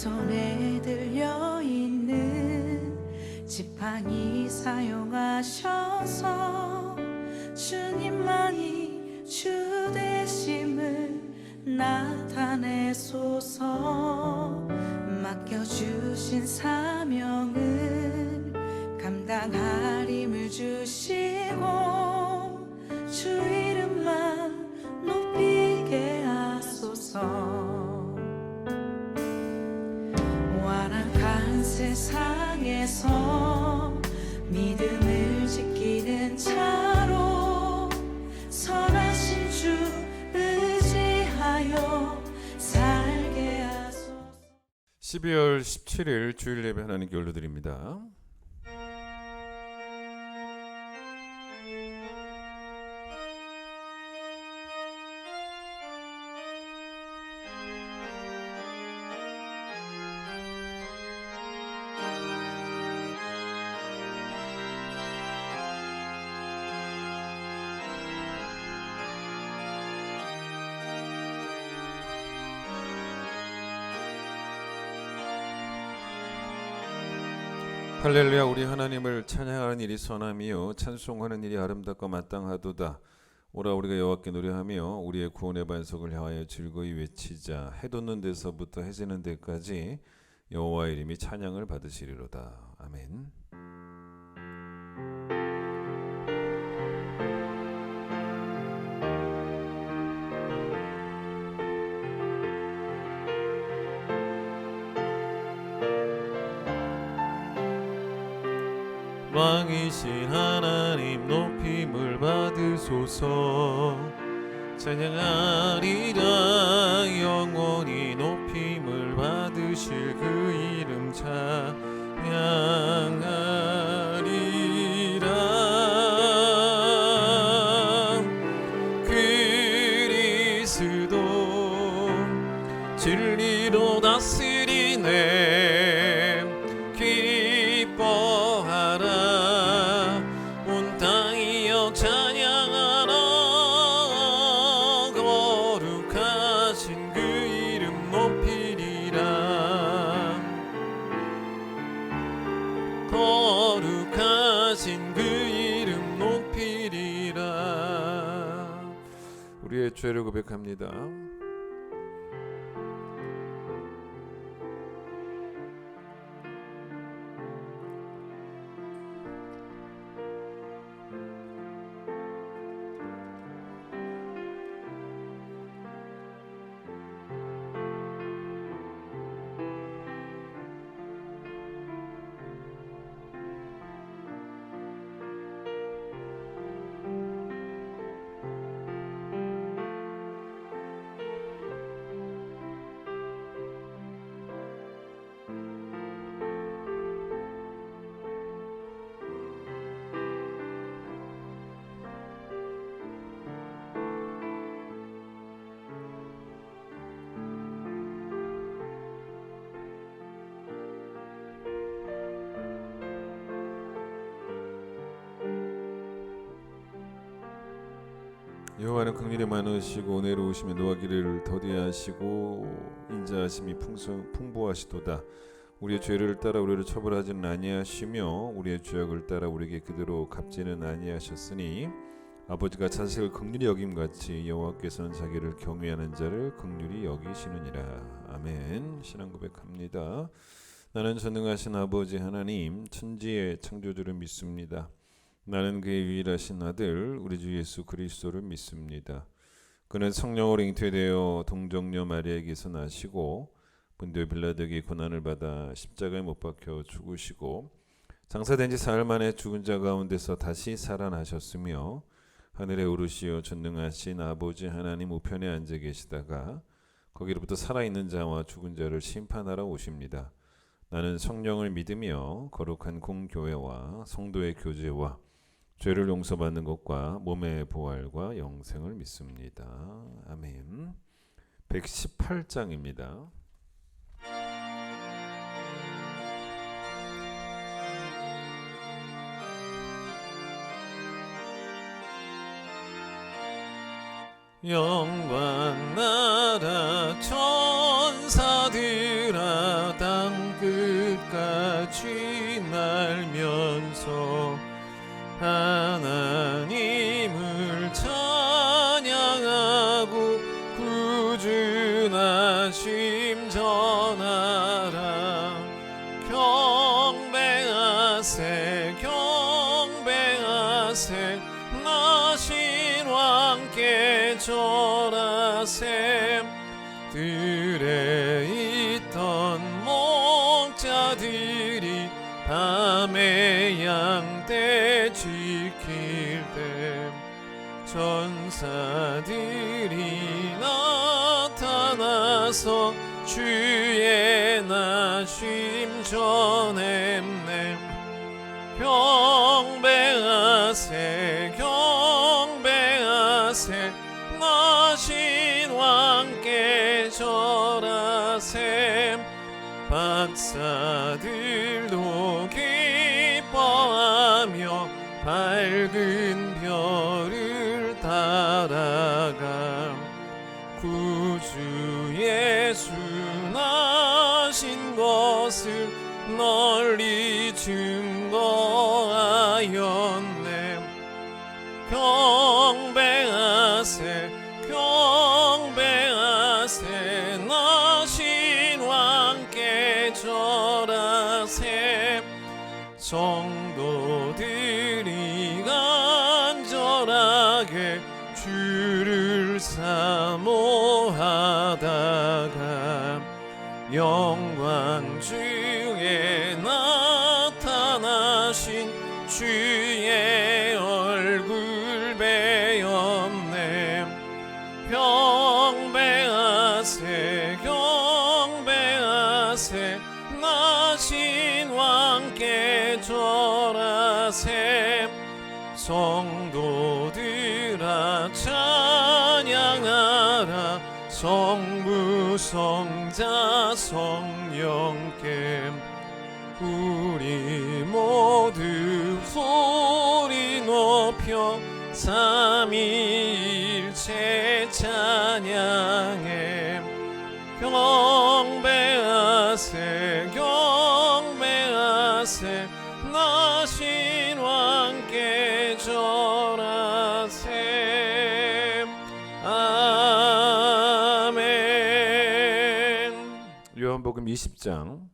손에 들려있는 지팡이 사용하셔서 주님만이 주 되심을 나타내소서. 맡겨주신 사명을 감당할 힘을 주시고 주 이름만 높이게 하소서. 완악한 세상에서 믿음을 지키는 자로 선하신 주 의지하여 살게 하소서. 12월 17일 주일 예배 하나님께 올려드립니다. 할렐루야. 우리 하나님을 찬양하는 일이 선함이요 찬송하는 일이 아름답고 마땅하도다. 오라 우리가 여호와께 노래하며 우리의 구원의 반석을 향하여 즐거이 외치자. 해 돋는 데서부터 해 지는 데까지 여호와의 이름이 찬양을 받으시리로다. 아멘. 왕이신 하나님 높임을 받으소서. 찬양하리라 영원히 높임을 받으실 그 이름 찬양하리라. 그리스도 진리로 다스리네. 거룩하신 그 이름 높이리라. 우리의 죄를 고백합니다. 여호와는 긍휼이 많으시고 은혜로우시며 노하기를 더디하시고 인자하심이 풍부하시도다. 우리의 죄를 따라 우리를 처벌하지는 아니하시며 우리의 죄악을 따라 우리에게 그대로 갚지는 아니하셨으니 아버지가 자식을 긍휼히 여김같이 여호와께서는 자기를 경외하는 자를 긍휼히 여기시느니라. 아멘. 신앙 고백합니다. 나는 전능하신 아버지 하나님 천지의 창조주를 믿습니다. 나는 그의 유일하신 아들 우리 주 예수 그리스도를 믿습니다. 그는 성령으로 잉태되어 동정녀 마리아에게서 나시고 본디오 빌라도에게 고난을 받아 십자가에 못 박혀 죽으시고 장사된 지 사흘 만에 죽은 자 가운데서 다시 살아나셨으며 하늘에 오르시어 전능하신 아버지 하나님 우편에 앉아 계시다가 거기로부터 살아있는 자와 죽은 자를 심판하러 오십니다. 나는 성령을 믿으며 거룩한 공교회와 성도의 교제와 죄를 용서받는 것과 몸의 부활과 영생을 믿습니다. 아멘. 118장입니다. 영광 나라 천사들아 땅 끝까지 날면서 하나님을 찬양하고 구준하심 전하라. 경배하세 경배하세 나신 왕께 절하세. 들에 있던 목자들이 밤에 양떼 지킬 때 전사들이 나타나서 주의 나심 전했네. 경배하세 경배하세 나신 왕께 절하세. 박사들도 기뻐하며 밝은 별을 따라가 구주 예수 나신 것을 널리 증거하였네. 경배하세 경배하세 나신 왕께 절하세. 성도들이 간절하게 주를 사모하다가 영광 중에 나타나신 주의 얼굴 배웠네. 경배하세 경배하세 나신 왕께 절하세. 성도들아 찬양하라. 성부 성자 성령께 우리 모두 소리 높여 삼위일체 찬양해. 경배하세 경배하세 나신 왕께 절하세. 아멘. 요한복음 20장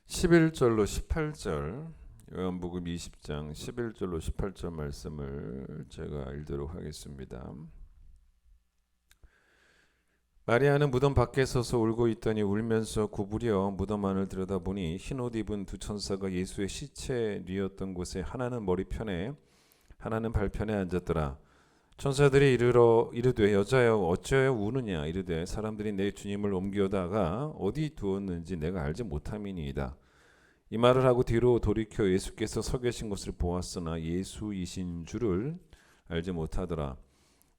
11절로 18절, 요한복음 20장 11절로 18절 말씀을 제가 읽도록 하겠습니다. 마리아는 무덤 밖에 서서 울고 있더니 울면서 구부려 무덤 안을 들여다보니 흰옷 입은 두 천사가 예수의 시체 뉘었던 곳에 하나는 머리편에 하나는 발편에 앉았더라. 천사들이 이르되 여자여 어찌하여 우느냐. 이르되 사람들이 내 주님을 옮겨다가 어디 두었는지 내가 알지 못함이니이다. 이 말을 하고 뒤로 돌이켜 예수께서 서 계신 곳을 보았으나 예수이신 줄을 알지 못하더라.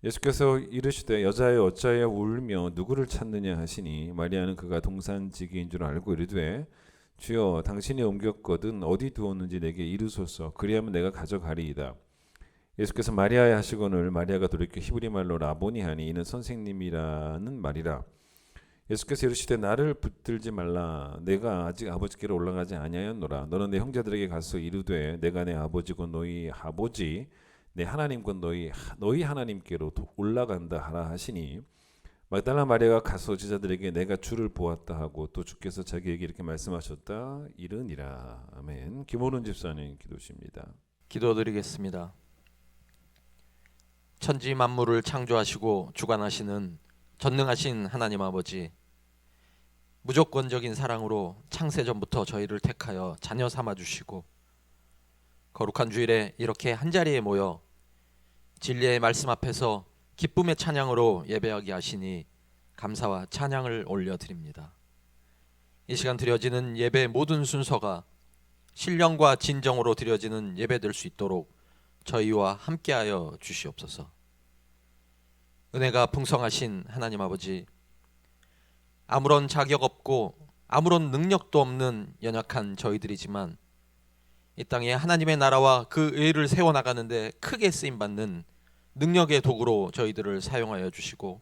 예수께서 이르시되 여자여 어찌하여 울며 누구를 찾느냐 하시니 마리아는 그가 동산지기인 줄 알고 이르되 주여 당신이 옮겼거든 어디 두었는지 내게 이르소서. 그리하면 내가 가져가리이다. 예수께서 마리아에 하시거늘 마리아가 돌이켜 히브리 말로 라보니 하니 이는 선생님이라는 말이라. 예수께서 이르시되 나를 붙들지 말라. 내가 아직 아버지께로 올라가지 아니하였노라. 너는 내 형제들에게 가서 이르되 내가 내 아버지고 너희 아버지 내 하나님과 너희 하나님께로 올라간다 하라 하시니 막달라 마리아가 가서 제자들에게 내가 주를 보았다 하고 또 주께서 자기에게 이렇게 말씀하셨다 이르니라. 아멘. 김호른 집사님 기도십니다. 기도드리겠습니다. 천지 만물을 창조하시고 주관하시는 전능하신 하나님 아버지, 무조건적인 사랑으로 창세전부터 저희를 택하여 자녀 삼아주시고 거룩한 주일에 이렇게 한자리에 모여 진리의 말씀 앞에서 기쁨의 찬양으로 예배하게 하시니 감사와 찬양을 올려드립니다. 이 시간 드려지는 예배의 모든 순서가 신령과 진정으로 드려지는 예배 될 수 있도록 저희와 함께하여 주시옵소서. 은혜가 풍성하신 하나님 아버지, 아무런 자격 없고 아무런 능력도 없는 연약한 저희들이지만 이 땅에 하나님의 나라와 그 의를 세워나가는데 크게 쓰임받는 능력의 도구로 저희들을 사용하여 주시고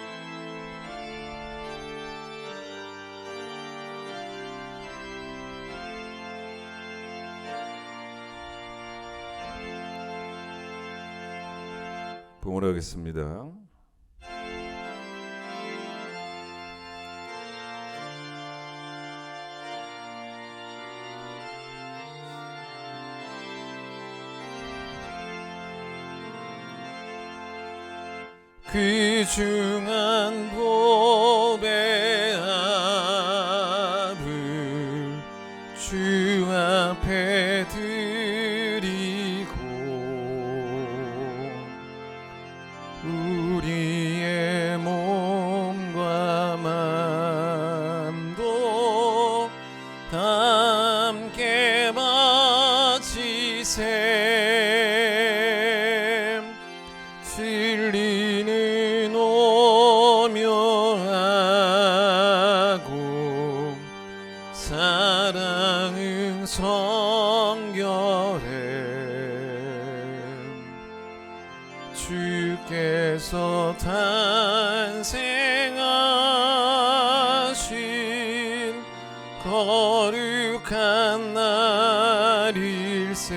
봉헌하겠습니다. 귀중한 보배 앞을 주 앞에 드리고 우리의 몸과 마음도 함께 바치세. 진리는 오묘하고 사랑은 성결해. 주께서 탄생하신 거룩한 날일세.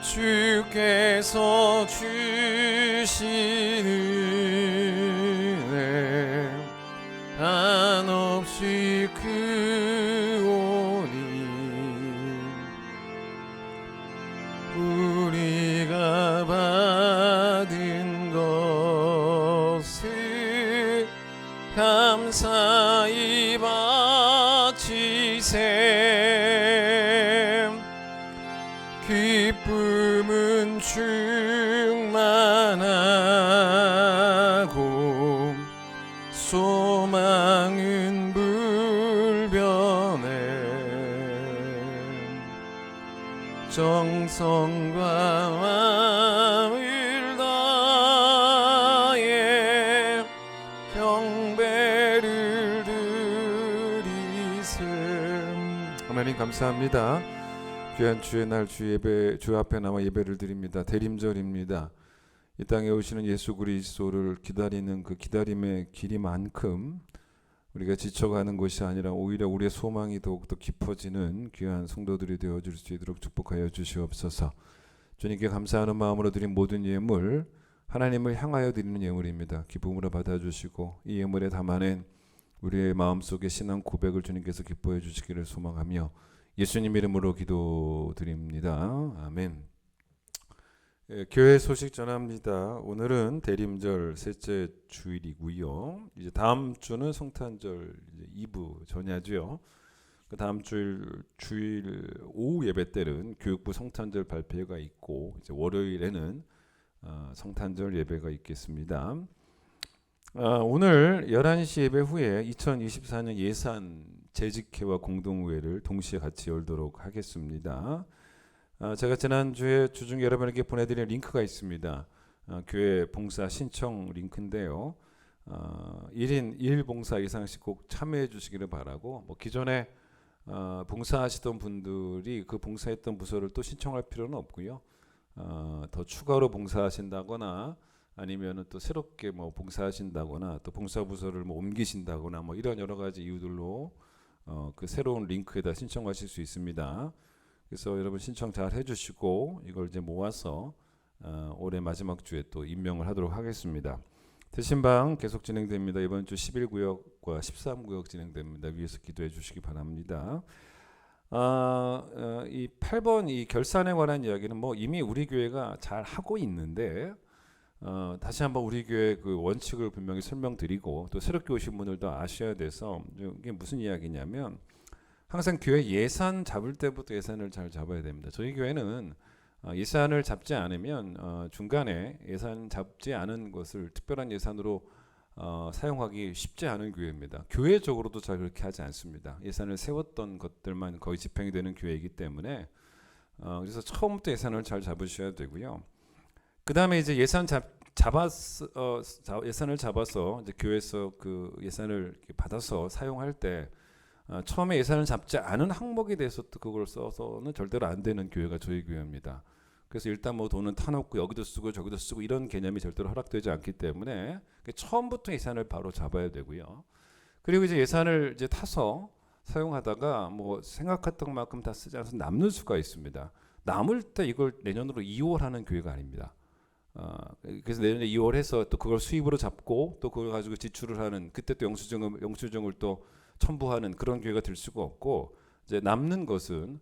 주께서 주신 은혜 한없이 크오니 우리가 받은 것을 감사히 바치세. 기쁨은 충만하고 소망은 불변해. 정성과 마음을 다해 경배를 드리세. 하나님 감사합니다. 귀한 주의 날 주 예배 주 앞에 나와 예배를 드립니다. 대림절입니다. 이 땅에 오시는 예수 그리스도를 기다리는 그 기다림의 길이만큼 우리가 지쳐가는 것이 아니라 오히려 우리의 소망이 더욱더 깊어지는 귀한 성도들이 되어줄 수 있도록 축복하여 주시옵소서. 주님께 감사하는 마음으로 드린 모든 예물 하나님을 향하여 드리는 예물입니다. 기쁨으로 받아주시고 이 예물에 담아낸 우리의 마음속의 신앙 고백을 주님께서 기뻐해 주시기를 소망하며 예수님 이름으로 기도드립니다. 아멘. 교회 소식 전합니다. 오늘은 대림절 셋째 주일이고요. 이제 다음 주는 성탄절 2부 전야죠. 그 다음 주일 오후 예배 때는 교육부 성탄절 발표가 있고 이제 월요일에는 성탄절 예배가 있겠습니다. 오늘 11시 예배 후에 2024년 예산 재직회와 공동회를 동시에 같이 열도록 하겠습니다. 제가 지난주에 주중 여러분에게 보내드린 링크가 있습니다. 교회 봉사 신청 링크인데요. 1인 1 봉사 이상씩 꼭 참여해 주시기를 바라고, 기존에 봉사하시던 분들이 그 봉사했던 부서를 또 신청할 필요는 없고요. 더 추가로 봉사하신다거나 아니면 또 새롭게 봉사하신다거나 또 봉사부서를 옮기신다거나 이런 여러 가지 이유들로 그 새로운 링크에다 신청하실 수 있습니다. 그래서 여러분 신청 잘 해주시고 이걸 이제 모아서 올해 마지막 주에 또 임명을 하도록 하겠습니다. 대신방 계속 진행됩니다. 이번 주 11구역과 13구역 진행됩니다. 위에서 기도해 주시기 바랍니다. 이 8번 이 결산에 관한 이야기는 이미 우리 교회가 잘 하고 있는데 다시 한번 우리 교회 그 원칙을 분명히 설명드리고 또 새롭게 오신 분들도 아셔야 돼서, 이게 무슨 이야기냐면 항상 교회 예산 잡을 때부터 예산을 잘 잡아야 됩니다. 저희 교회는 예산을 잡지 않으면 중간에 예산 잡지 않은 것을 특별한 예산으로 사용하기 쉽지 않은 교회입니다. 교회적으로도 잘 그렇게 하지 않습니다. 예산을 세웠던 것들만 거의 집행이 되는 교회이기 때문에 그래서 처음부터 예산을 잘 잡으셔야 되고요. 그 다음에 이제 예산을 잡아서 이제 교회에서 그 예산을 받아서 사용할 때 처음에 예산을 잡지 않은 항목에 대해서 또 그걸 써서는 절대로 안 되는 교회가 저희 교회입니다. 그래서 일단 돈은 타놓고 여기도 쓰고 저기도 쓰고 이런 개념이 절대로 허락되지 않기 때문에 처음부터 예산을 바로 잡아야 되고요. 그리고 이제 예산을 이제 타서 사용하다가 생각했던 만큼 다 쓰지 않아서 남는 수가 있습니다. 남을 때 이걸 내년으로 2월하는 교회가 아닙니다. 그래서 내년에 2월해서 또 그걸 수입으로 잡고 또 그걸 가지고 지출을 하는, 그때 또 영수증을 또 첨부하는 그런 교회가 될 수가 없고, 이제 남는 것은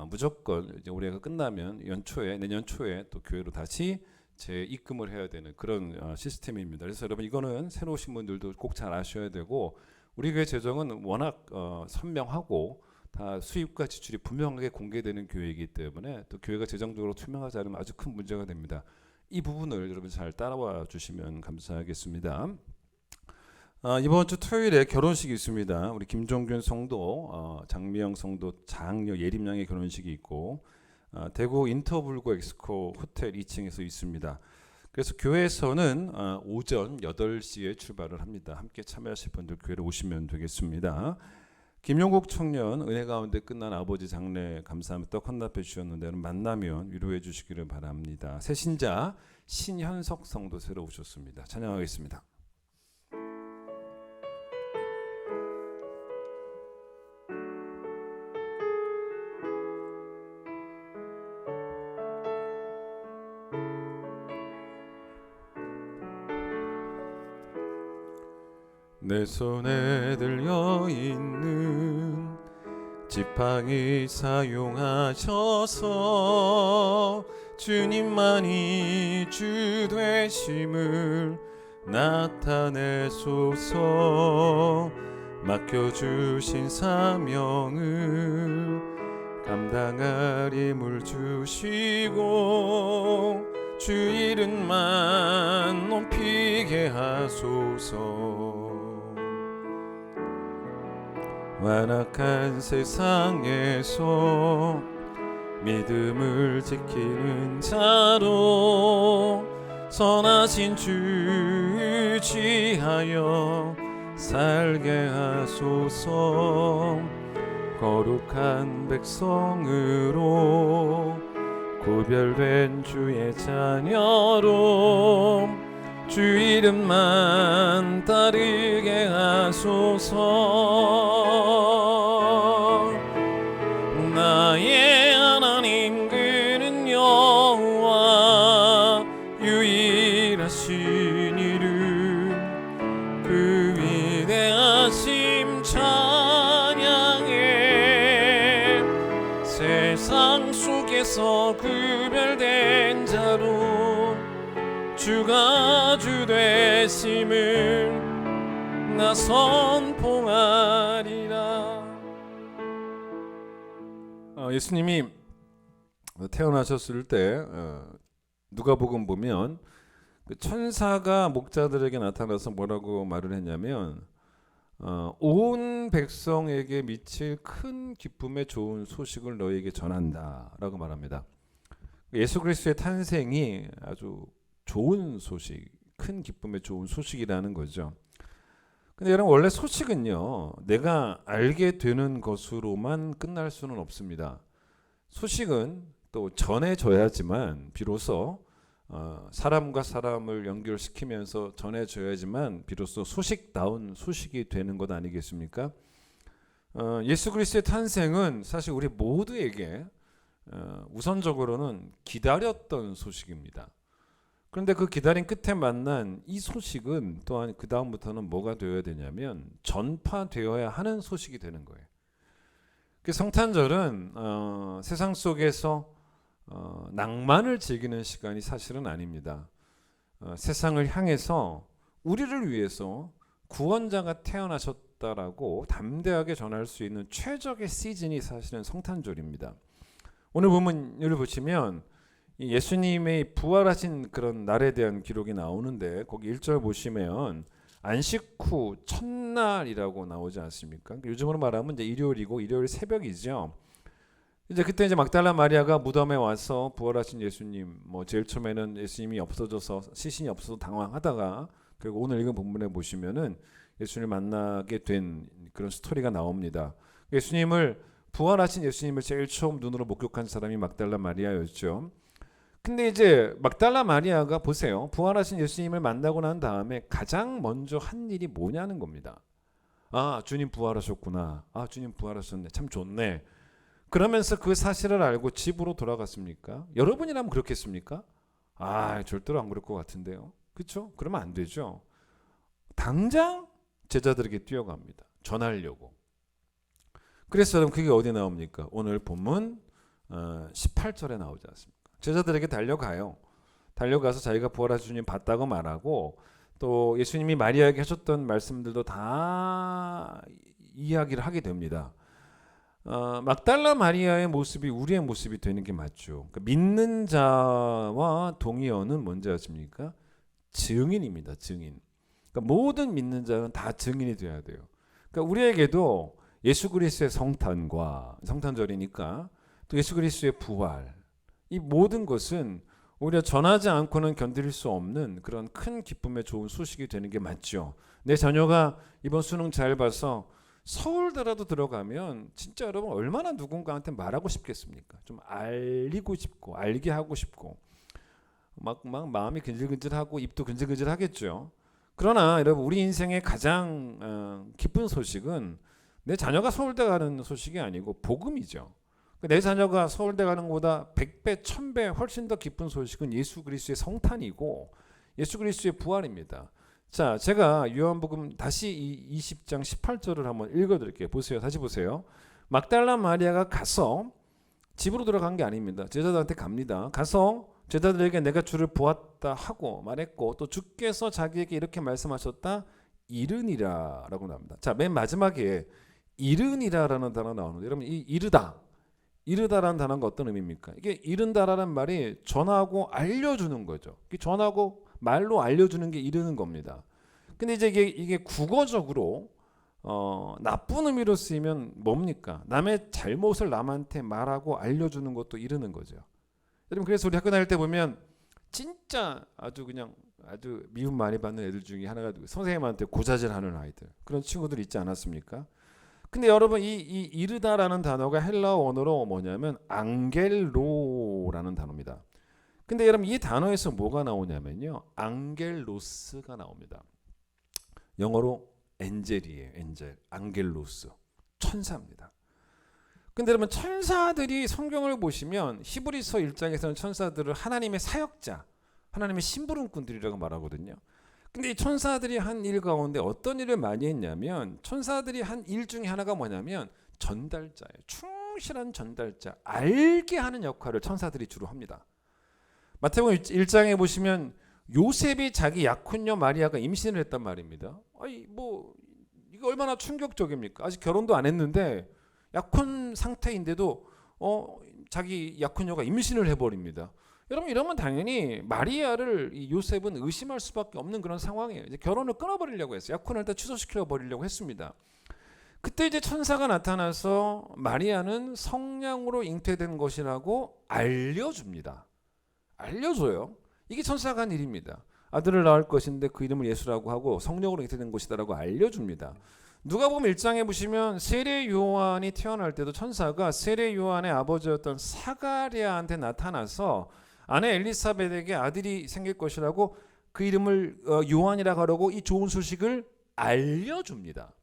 무조건 이제 올해가 끝나면 내년 초에 또 교회로 다시 재입금을 해야 되는 그런 시스템입니다. 그래서 여러분, 이거는 새로 오신 분들도 꼭 잘 아셔야 되고, 우리 교회 재정은 워낙 선명하고 다 수입과 지출이 분명하게 공개되는 교회이기 때문에 또 교회가 재정적으로 투명하지 않으면 아주 큰 문제가 됩니다. 이 부분을 여러분 잘 따라와 주시면 감사하겠습니다. 이번 주 토요일에 결혼식이 있습니다. 우리 김종균 성도, 장미영 성도 장녀 예림양의 결혼식이 있고, 대구 인터블고 엑스코 호텔 2층에서 있습니다. 그래서 교회에서는 오전 8시에 출발을 합니다. 함께 참여하실 분들 교회로 오시면 되겠습니다. 김용국 청년, 은혜 가운데 끝난 아버지 장례 감사하며 떡 헌납해 주셨는데 만나면 위로해 주시기를 바랍니다. 새신자 신현석 성도 새로 오셨습니다. 찬양하겠습니다. 내 손에 들려있는 지팡이 사용하셔서 주님만이 주 되심을 나타내소서. 맡겨주신 사명을 감당할 힘을 주시고 주 이름만 높이게 하소서. 완악한 세상에서 믿음을 지키는 자로 선하신 주 의지하여 살게 하소서. 거룩한 백성으로 구별된 주의 자녀로 주 이름만 따르게 하소서. 나의 하나님 그는 여호와 유일하신 이름 그 위대하심 찬양해. 세상 속에서 구별된 자로 주가 주 되심을 나 선포하리라. 예수님이 태어나셨을 때 누가복음 보면 그 천사가 목자들에게 나타나서 뭐라고 말을 했냐면 온 백성에게 미칠 큰 기쁨의 좋은 소식을 너희에게 전한다라고 말합니다. 예수 그리스도의 탄생이 아주 좋은 소식, 큰 기쁨의 좋은 소식이라는 거죠. 근데 여러분, 원래 소식은요, 내가 알게 되는 것으로만 끝날 수는 없습니다. 소식은 또 전해져야지만 비로소 사람과 사람을 연결시키면서 전해져야지만 비로소 소식다운 소식이 되는 것 아니겠습니까? 예수 그리스도의 탄생은 사실 우리 모두에게 우선적으로는 기다렸던 소식입니다. 그런데 그 기다림 끝에 만난 이 소식은 또한 그 다음부터는 뭐가 되어야 되냐면 전파되어야 하는 소식이 되는 거예요. 그 성탄절은 세상 속에서 낭만을 즐기는 시간이 사실은 아닙니다. 세상을 향해서 우리를 위해서 구원자가 태어나셨다라고 담대하게 전할 수 있는 최적의 시즌이 사실은 성탄절입니다. 오늘 본문을 보시면 예수님의 부활하신 그런 날에 대한 기록이 나오는데 거기 1절 보시면 안식 후 첫날이라고 나오지 않습니까? 요즘으로 말하면 이제 일요일이고 일요일 새벽이죠. 이제 그때 이제 막달라 마리아가 무덤에 와서 부활하신 예수님, 제일 처음에는 예수님이 없어져서 시신이 없어서 당황하다가 그리고 오늘 읽은 본문에 보시면은 예수님을 만나게 된 그런 스토리가 나옵니다. 부활하신 예수님을 제일 처음 눈으로 목격한 사람이 막달라 마리아였죠. 근데 이제 막달라 마리아가 보세요. 부활하신 예수님을 만나고 난 다음에 가장 먼저 한 일이 뭐냐는 겁니다. 아, 주님 부활하셨구나. 아, 주님 부활하셨네. 참 좋네. 그러면서 그 사실을 알고 집으로 돌아갔습니까? 여러분이라면 그렇겠습니까? 절대로 안 그럴 것 같은데요. 그렇죠? 그러면 안 되죠. 당장 제자들에게 뛰어갑니다. 전하려고. 그래서 여러분 그게 어디 나옵니까? 오늘 본문 18절에 나오지 않습니까? 제자들에게 달려가요. 달려가서 자기가 부활하신 주님 봤다고 말하고 또 예수님이 마리아에게 하셨던 말씀들도 다 이야기를 하게 됩니다. 막달라 마리아의 모습이 우리의 모습이 되는 게 맞죠. 그러니까 믿는 자와 동의어는 뭔지 아십니까? 증인입니다. 증인. 그러니까 모든 믿는 자는 다 증인이 돼야 돼요. 그러니까 우리에게도 예수 그리스도의 성탄과 성탄절이니까 또 예수 그리스도의 부활, 이 모든 것은 오히려 전하지 않고는 견딜 수 없는 그런 큰 기쁨의 좋은 소식이 되는 게 맞죠. 내 자녀가 이번 수능 잘 봐서 서울대라도 들어가면 진짜 여러분 얼마나 누군가한테 말하고 싶겠습니까? 좀 알리고 싶고 알게 하고 싶고 막 마음이 근질근질하고 입도 근질근질하겠죠. 그러나 여러분 우리 인생의 가장 기쁜 소식은 내 자녀가 서울대 가는 소식이 아니고 복음이죠. 내 자녀가 서울대 가는 것보다 100배, 1000배 훨씬 더 기쁜 소식은 예수 그리스도의 성탄이고 예수 그리스도의 부활입니다. 자, 제가 요한복음 다시 20장 18절을 한번 읽어드릴게요. 보세요. 다시 보세요. 막달라 마리아가 가서 집으로 들어간 게 아닙니다. 제자들한테 갑니다. 가서 제자들에게 내가 주를 보았다 하고 말했고 또 주께서 자기에게 이렇게 말씀하셨다 이르니라 라고 나옵니다. 자, 맨 마지막에 이르니라라는 단어 나오는데 여러분 이 이르다라는 단어가 어떤 의미입니까? 이게 이른다라는 말이 전하고 알려주는 거죠. 전하고 말로 알려주는 게 이르는 겁니다. 근데 이제 이게 국어적으로 나쁜 의미로 쓰이면 뭡니까? 남의 잘못을 남한테 말하고 알려주는 것도 이르는 거죠. 여러분 그래서 우리 학교 다닐 때 보면 진짜 아주 미움 많이 받는 애들 중에 하나가 선생님한테 고자질하는 아이들 그런 친구들 있지 않았습니까? 근데 여러분 이 이르다라는 단어가 헬라어 원어로 뭐냐면 앙겔로라는 단어입니다. 근데 여러분 이 단어에서 뭐가 나오냐면요. 앙겔로스가 나옵니다. 영어로 엔젤이에요. 엔젤. 앙겔로스. 천사입니다. 근데 여러분 천사들이 성경을 보시면 히브리서 1장에서는 천사들을 하나님의 사역자, 하나님의 심부름꾼들이라고 말하거든요. 근데 이 천사들이 한 일 가운데 어떤 일을 많이 했냐면 천사들이 한 일 중에 하나가 뭐냐면 전달자예요. 충실한 전달자, 알게 하는 역할을 천사들이 주로 합니다. 마태복음 1장에 보시면 요셉이 자기 약혼녀 마리아가 임신을 했단 말입니다. 이거 얼마나 충격적입니까? 아직 결혼도 안 했는데 약혼 상태인데도 자기 약혼녀가 임신을 해버립니다. 여러분 이러면 당연히 마리아를 이 요셉은 의심할 수밖에 없는 그런 상황이에요. 이제 결혼을 끊어버리려고 했어요. 약혼을 일단 취소시켜 버리려고 했습니다. 그때 이제 천사가 나타나서 마리아는 성령으로 잉태된 것이라고 알려줍니다. 알려줘요. 이게 천사가 한 일입니다. 아들을 낳을 것인데 그 이름을 예수라고 하고 성령으로 잉태된 것이다라고 알려줍니다. 누가복음 1장에 보시면 세례 요한이 태어날 때도 천사가 세례 요한의 아버지였던 사가랴한테 나타나서 아내 엘리사벳에게 아들이 생길 것이라고 그 이름을 요한이라고 하라고 이 좋은 소식을 알려줍니다.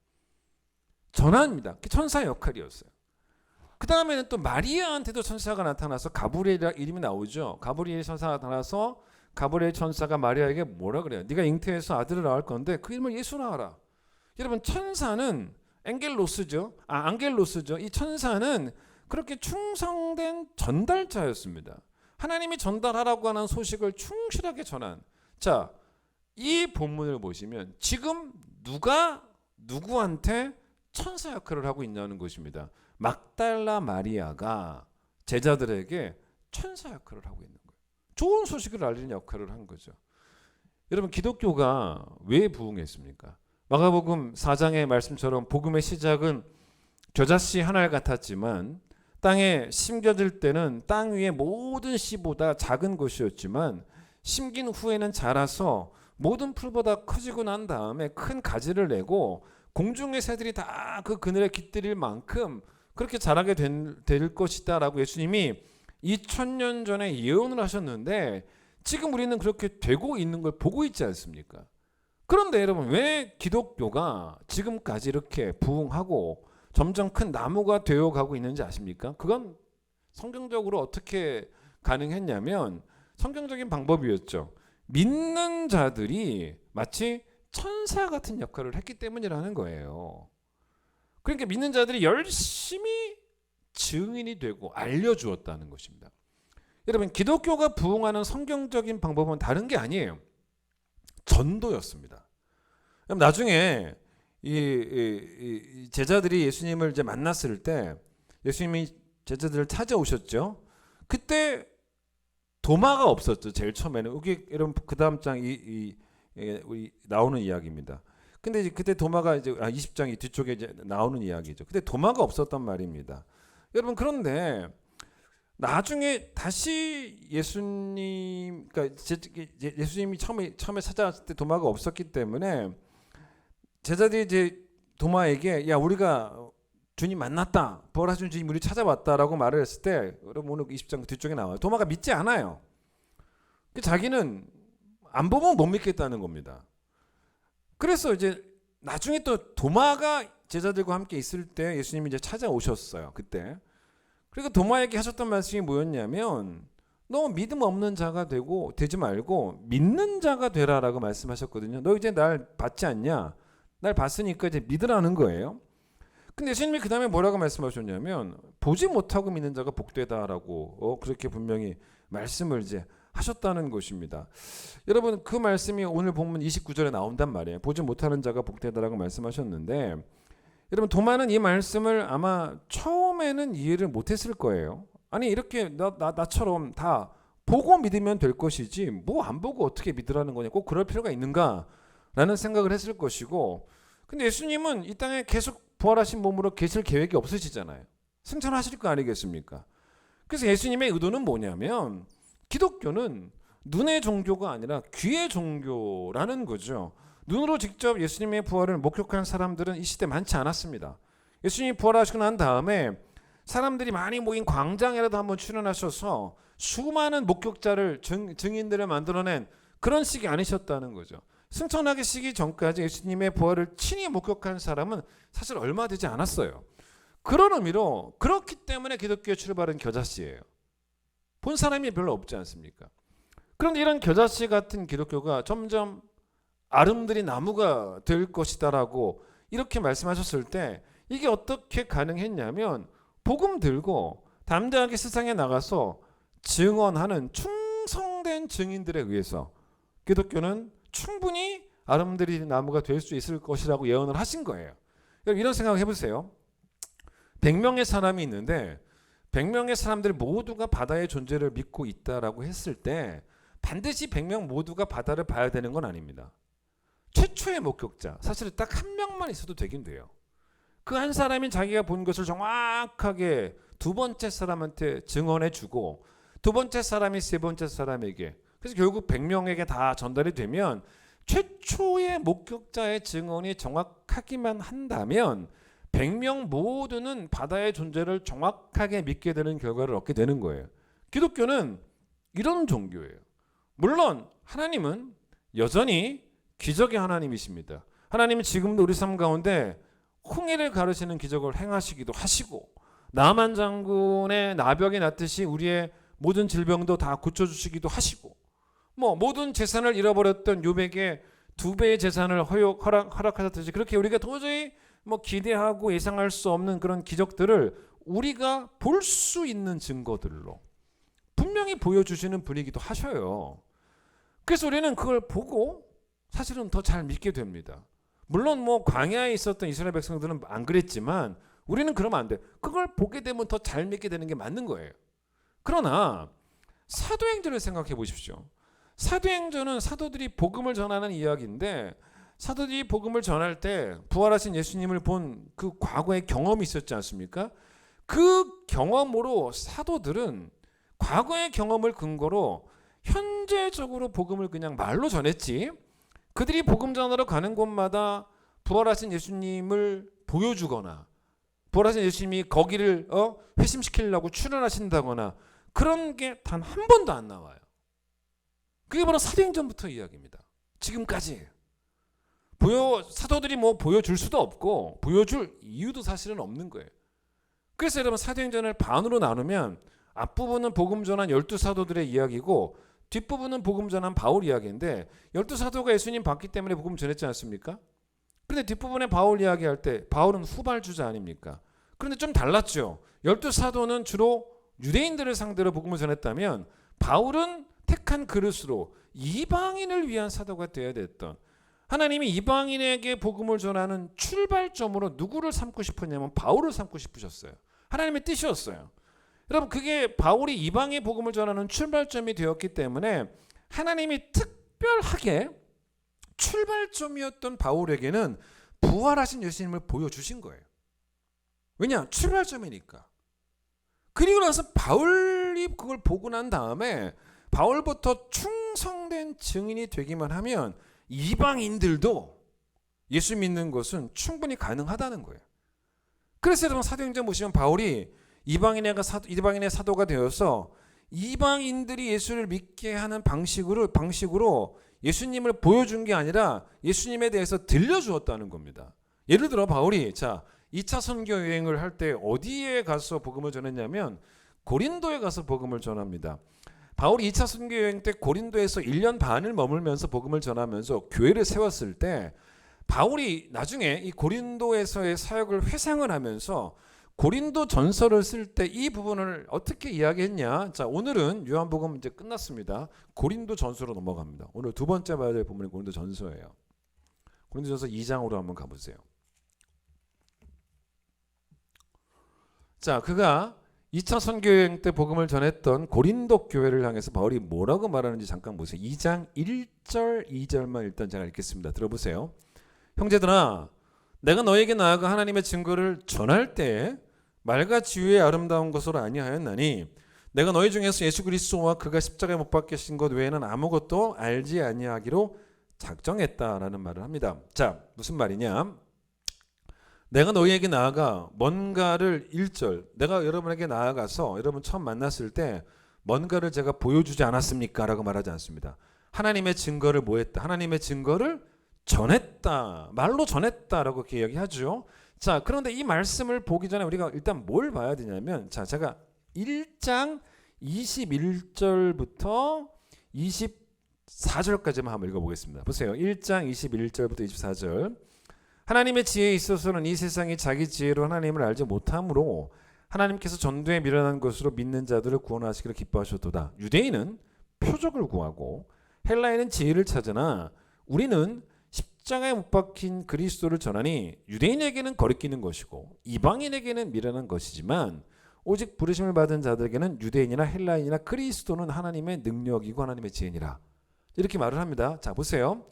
전합니다. 그게 천사의 역할이었어요. 그 다음에는 또 마리아한테도 천사가 나타나서 가브리엘이라는 이름이 나오죠. 가브리엘 천사가 나타나서 가브리엘 천사가 마리아에게 뭐라 그래요? 네가 잉태해서 아들을 낳을 건데 그 이름을 예수라 하라. 여러분 천사는 앙겔로스죠. 이 천사는 그렇게 충성된 전달자였습니다. 하나님이 전달하라고 하는 소식을 충실하게 전한. 자, 이 본문을 보시면 지금 누가 누구한테 천사 역할을 하고 있냐는 것입니다. 막달라 마리아가 제자들에게 천사 역할을 하고 있는 거예요. 좋은 소식을 알리는 역할을 한 거죠. 여러분 기독교가 왜 부흥했습니까? 마가복음 4장의 말씀처럼 복음의 시작은 겨자씨 하나 같았지만 땅에 심겨질 때는 땅 위의 모든 씨보다 작은 것이었지만 심긴 후에는 자라서 모든 풀보다 커지고 난 다음에 큰 가지를 내고 공중의 새들이 다 그 그늘에 깃들일 만큼 그렇게 자라게 될 것이다 라고 예수님이 2000년 전에 예언을 하셨는데 지금 우리는 그렇게 되고 있는 걸 보고 있지 않습니까? 그런데 여러분 왜 기독교가 지금까지 이렇게 부흥하고 점점 큰 나무가 되어 가고 있는지 아십니까? 그건 성경적으로 어떻게 가능했냐면 성경적인 방법이었죠. 믿는 자들이 마치 천사 같은 역할을 했기 때문이라는 거예요. 그러니까 믿는 자들이 열심히 증인이 되고 알려주었다는 것입니다. 여러분, 기독교가 부흥하는 성경적인 방법은 다른 게 아니에요. 전도였습니다. 그럼 나중에 이 제자들이 예수님을 이제 만났을 때 예수님이 제자들을 찾아오셨죠. 그때 도마가 없었죠. 제일 처음에는. 여기 여러분 그 다음 장 우리 나오는 이야기입니다. 근데 이제 그때 도마가 이제 20장 뒤쪽에 이제 나오는 이야기죠. 그때 도마가 없었단 말입니다. 여러분, 그런데 나중에 다시 예수님, 그러니까 예수님이 처음에 찾아왔을 때 도마가 없었기 때문에 제자들이 이제 도마에게 야, 우리가 주님 만났다, 부활하신 주님 우리 찾아왔다라고 말을 했을 때, 여러분 오늘 20장 뒤쪽에 나와요. 도마가 믿지 않아요. 자기는 안 보면 못 믿겠다는 겁니다. 그래서 이제 나중에 또 도마가 제자들과 함께 있을 때 예수님이 이제 찾아오셨어요. 그때. 그리고 도마에게 하셨던 말씀이 뭐였냐면, 너 믿음 없는 자가 되지 말고 믿는 자가 되라라고 말씀하셨거든요. 너 이제 날 받지 않냐? 날 봤으니까 이제 믿으라는 거예요. 근데 예수님이 그 다음에 뭐라고 말씀하셨냐면, 보지 못하고 믿는 자가 복되다라고 그렇게 분명히 말씀을 이제 하셨다는 것입니다. 여러분, 그 말씀이 오늘 본문 29절에 나온단 말이에요. 보지 못하는 자가 복되다라고 말씀하셨는데, 여러분, 도마는 이 말씀을 아마 처음에는 이해를 못했을 거예요. 아니, 이렇게 나처럼 다 보고 믿으면 될 것이지 뭐 안 보고 어떻게 믿으라는 거냐, 꼭 그럴 필요가 있는가라는 생각을 했을 것이고, 근데 예수님은 이 땅에 계속 부활하신 몸으로 계실 계획이 없으시잖아요. 승천하실 거 아니겠습니까? 그래서 예수님의 의도는 뭐냐면, 기독교는 눈의 종교가 아니라 귀의 종교라는 거죠. 눈으로 직접 예수님의 부활을 목격한 사람들은 이 시대 많지 않았습니다. 예수님이 부활하시고 난 다음에 사람들이 많이 모인 광장에라도 한번 출연하셔서 수많은 목격자를 증인들을 만들어낸 그런 식이 아니셨다는 거죠. 승천하기 시기 전까지 예수님의 부활을 친히 목격한 사람은 사실 얼마 되지 않았어요. 그런 의미로, 그렇기 때문에 기독교의 출발은 겨자씨예요. 본 사람이 별로 없지 않습니까? 그런데 이런 겨자씨 같은 기독교가 점점 아름드리 나무가 될 것이다라고 이렇게 말씀하셨을 때, 이게 어떻게 가능했냐면, 복음 들고 담대하게 세상에 나가서 증언하는 충성된 증인들에 의해서 기독교는 충분히 아름드리 나무가 될 수 있을 것이라고 예언을 하신 거예요. 이런 생각을 해보세요. 100명의 사람이 있는데 100명의 사람들 모두가 바다의 존재를 믿고 있다라고 했을 때 반드시 100명 모두가 바다를 봐야 되는 건 아닙니다. 최초의 목격자, 사실은 딱 한 명만 있어도 되긴 돼요. 그 한 사람이 자기가 본 것을 정확하게 두 번째 사람한테 증언해주고, 두 번째 사람이 세 번째 사람에게, 그래서 결국 100명에게 다 전달이 되면, 최초의 목격자의 증언이 정확하기만 한다면 100명 모두는 바다의 존재를 정확하게 믿게 되는 결과를 얻게 되는 거예요. 기독교는 이런 종교예요. 물론 하나님은 여전히 기적의 하나님이십니다. 하나님은 지금도 우리 삶 가운데 홍해를 가르시는 기적을 행하시기도 하시고, 나만 장군의 나병이 낫듯이 우리의 모든 질병도 다 고쳐주시기도 하시고, 모든 재산을 잃어버렸던 요백에 2배의 재산을 허락하셨듯이, 그렇게 우리가 도저히 기대하고 예상할 수 없는 그런 기적들을 우리가 볼 수 있는 증거들로 분명히 보여주시는 분이기도 하셔요. 그래서 우리는 그걸 보고 사실은 더 잘 믿게 됩니다. 물론 광야에 있었던 이스라엘 백성들은 안 그랬지만 우리는 그러면 안 돼. 그걸 보게 되면 더 잘 믿게 되는 게 맞는 거예요. 그러나 사도행전을 생각해 보십시오. 사도행전은 사도들이 복음을 전하는 이야기인데, 사도들이 복음을 전할 때 부활하신 예수님을 본 그 과거의 경험이 있었지 않습니까? 그 경험으로 사도들은 과거의 경험을 근거로 현재적으로 복음을 그냥 말로 전했지, 그들이 복음 전하러 가는 곳마다 부활하신 예수님을 보여주거나 부활하신 예수님이 거기를 회심시키려고 출연하신다거나 그런 게 단 한 번도 안 나와요. 그게 바로 사도행전부터 이야기입니다. 지금까지 사도들이 뭐 보여줄 수도 없고 보여줄 이유도 사실은 없는 거예요. 그래서 여러분 사도행전을 반으로 나누면 앞부분은 복음 전한 12사도들의 이야기고 뒷부분은 복음 전한 바울 이야기인데 12사도가 예수님 봤기 때문에 복음 전했지 않습니까? 그런데 뒷부분에 바울 이야기할 때 바울은 후발주자 아닙니까? 그런데 좀 달랐죠. 12사도는 주로 유대인들을 상대로 복음을 전했다면 바울은 택한 그릇으로 이방인을 위한 사도가 되어야 됐던, 하나님이 이방인에게 복음을 전하는 출발점으로 누구를 삼고 싶었냐면 바울을 삼고 싶으셨어요. 하나님의 뜻이었어요. 여러분 그게 바울이 이방의 복음을 전하는 출발점이 되었기 때문에 하나님이 특별하게 출발점이었던 바울에게는 부활하신 예수님을 보여주신 거예요. 왜냐? 출발점이니까. 그리고 나서 바울이 그걸 보고 난 다음에 바울부터 충성된 증인이 되기만 하면 이방인들도 예수 믿는 것은 충분히 가능하다는 거예요. 그래서 여러분 사도행전 보시면 바울이 이방인의 사도가 되어서 이방인들이 예수를 믿게 하는 방식으로 예수님을 보여준 게 아니라 예수님에 대해서 들려주었다는 겁니다. 예를 들어 바울이 2차 선교 여행을 할 때 어디에 가서 복음을 전했냐면 고린도에 가서 복음을 전합니다. 바울이 2차 선교 여행 때 고린도에서 1년 반을 머물면서 복음을 전하면서 교회를 세웠을 때 바울이 나중에 이 고린도에서의 사역을 회상을 하면서 고린도 전서를 쓸 때 이 부분을 어떻게 이야기했냐? 오늘은 요한복음 이제 끝났습니다. 고린도 전서로 넘어갑니다. 오늘 두 번째 봐야 될 부분이 고린도 전서예요. 고린도 전서 2장으로 한번 가보세요. 그가 2차 선교여행 때 복음을 전했던 고린도 교회를 향해서 바울이 뭐라고 말하는지 잠깐 보세요. 2장 1절 2절만 일단 제가 읽겠습니다. 들어보세요. 형제들아, 내가 너에게 나아가 하나님의 증거를 전할 때 말과 지혜의 아름다운 것으로 아니하였나니 내가 너희 중에서 예수 그리스도와 그가 십자가에 못 박히신 것 외에는 아무것도 알지 아니하기로 작정했다라는 말을 합니다. 무슨 말이냐? 내가 너희에게 나아가 뭔가를 1절, 내가 여러분에게 나아가서 여러분 처음 만났을 때 뭔가를 제가 보여주지 않았습니까? 라고 말하지 않습니다. 하나님의 증거를 뭐 했다? 하나님의 증거를 전했다. 말로 전했다라고 이렇게 이야기하죠. 그런데 이 말씀을 보기 전에 우리가 일단 뭘 봐야 되냐면 제가 1장 21절부터 24절까지만 한번 읽어보겠습니다. 보세요. 1장 21절부터 24절. 하나님의 지혜에 있어서는 이 세상이 자기 지혜로 하나님을 알지 못하므로 하나님께서 전도에 미련한 것으로 믿는 자들을 구원하시기를 기뻐하셨도다. 유대인은 표적을 구하고 헬라인은 지혜를 찾으나 우리는 십자가에 못 박힌 그리스도를 전하니 유대인에게는 거리끼는 것이고 이방인에게는 미련한 것이지만 오직 부르심을 받은 자들에게는 유대인이나 헬라인이나 그리스도는 하나님의 능력이고 하나님의 지혜니라. 이렇게 말을 합니다. 보세요.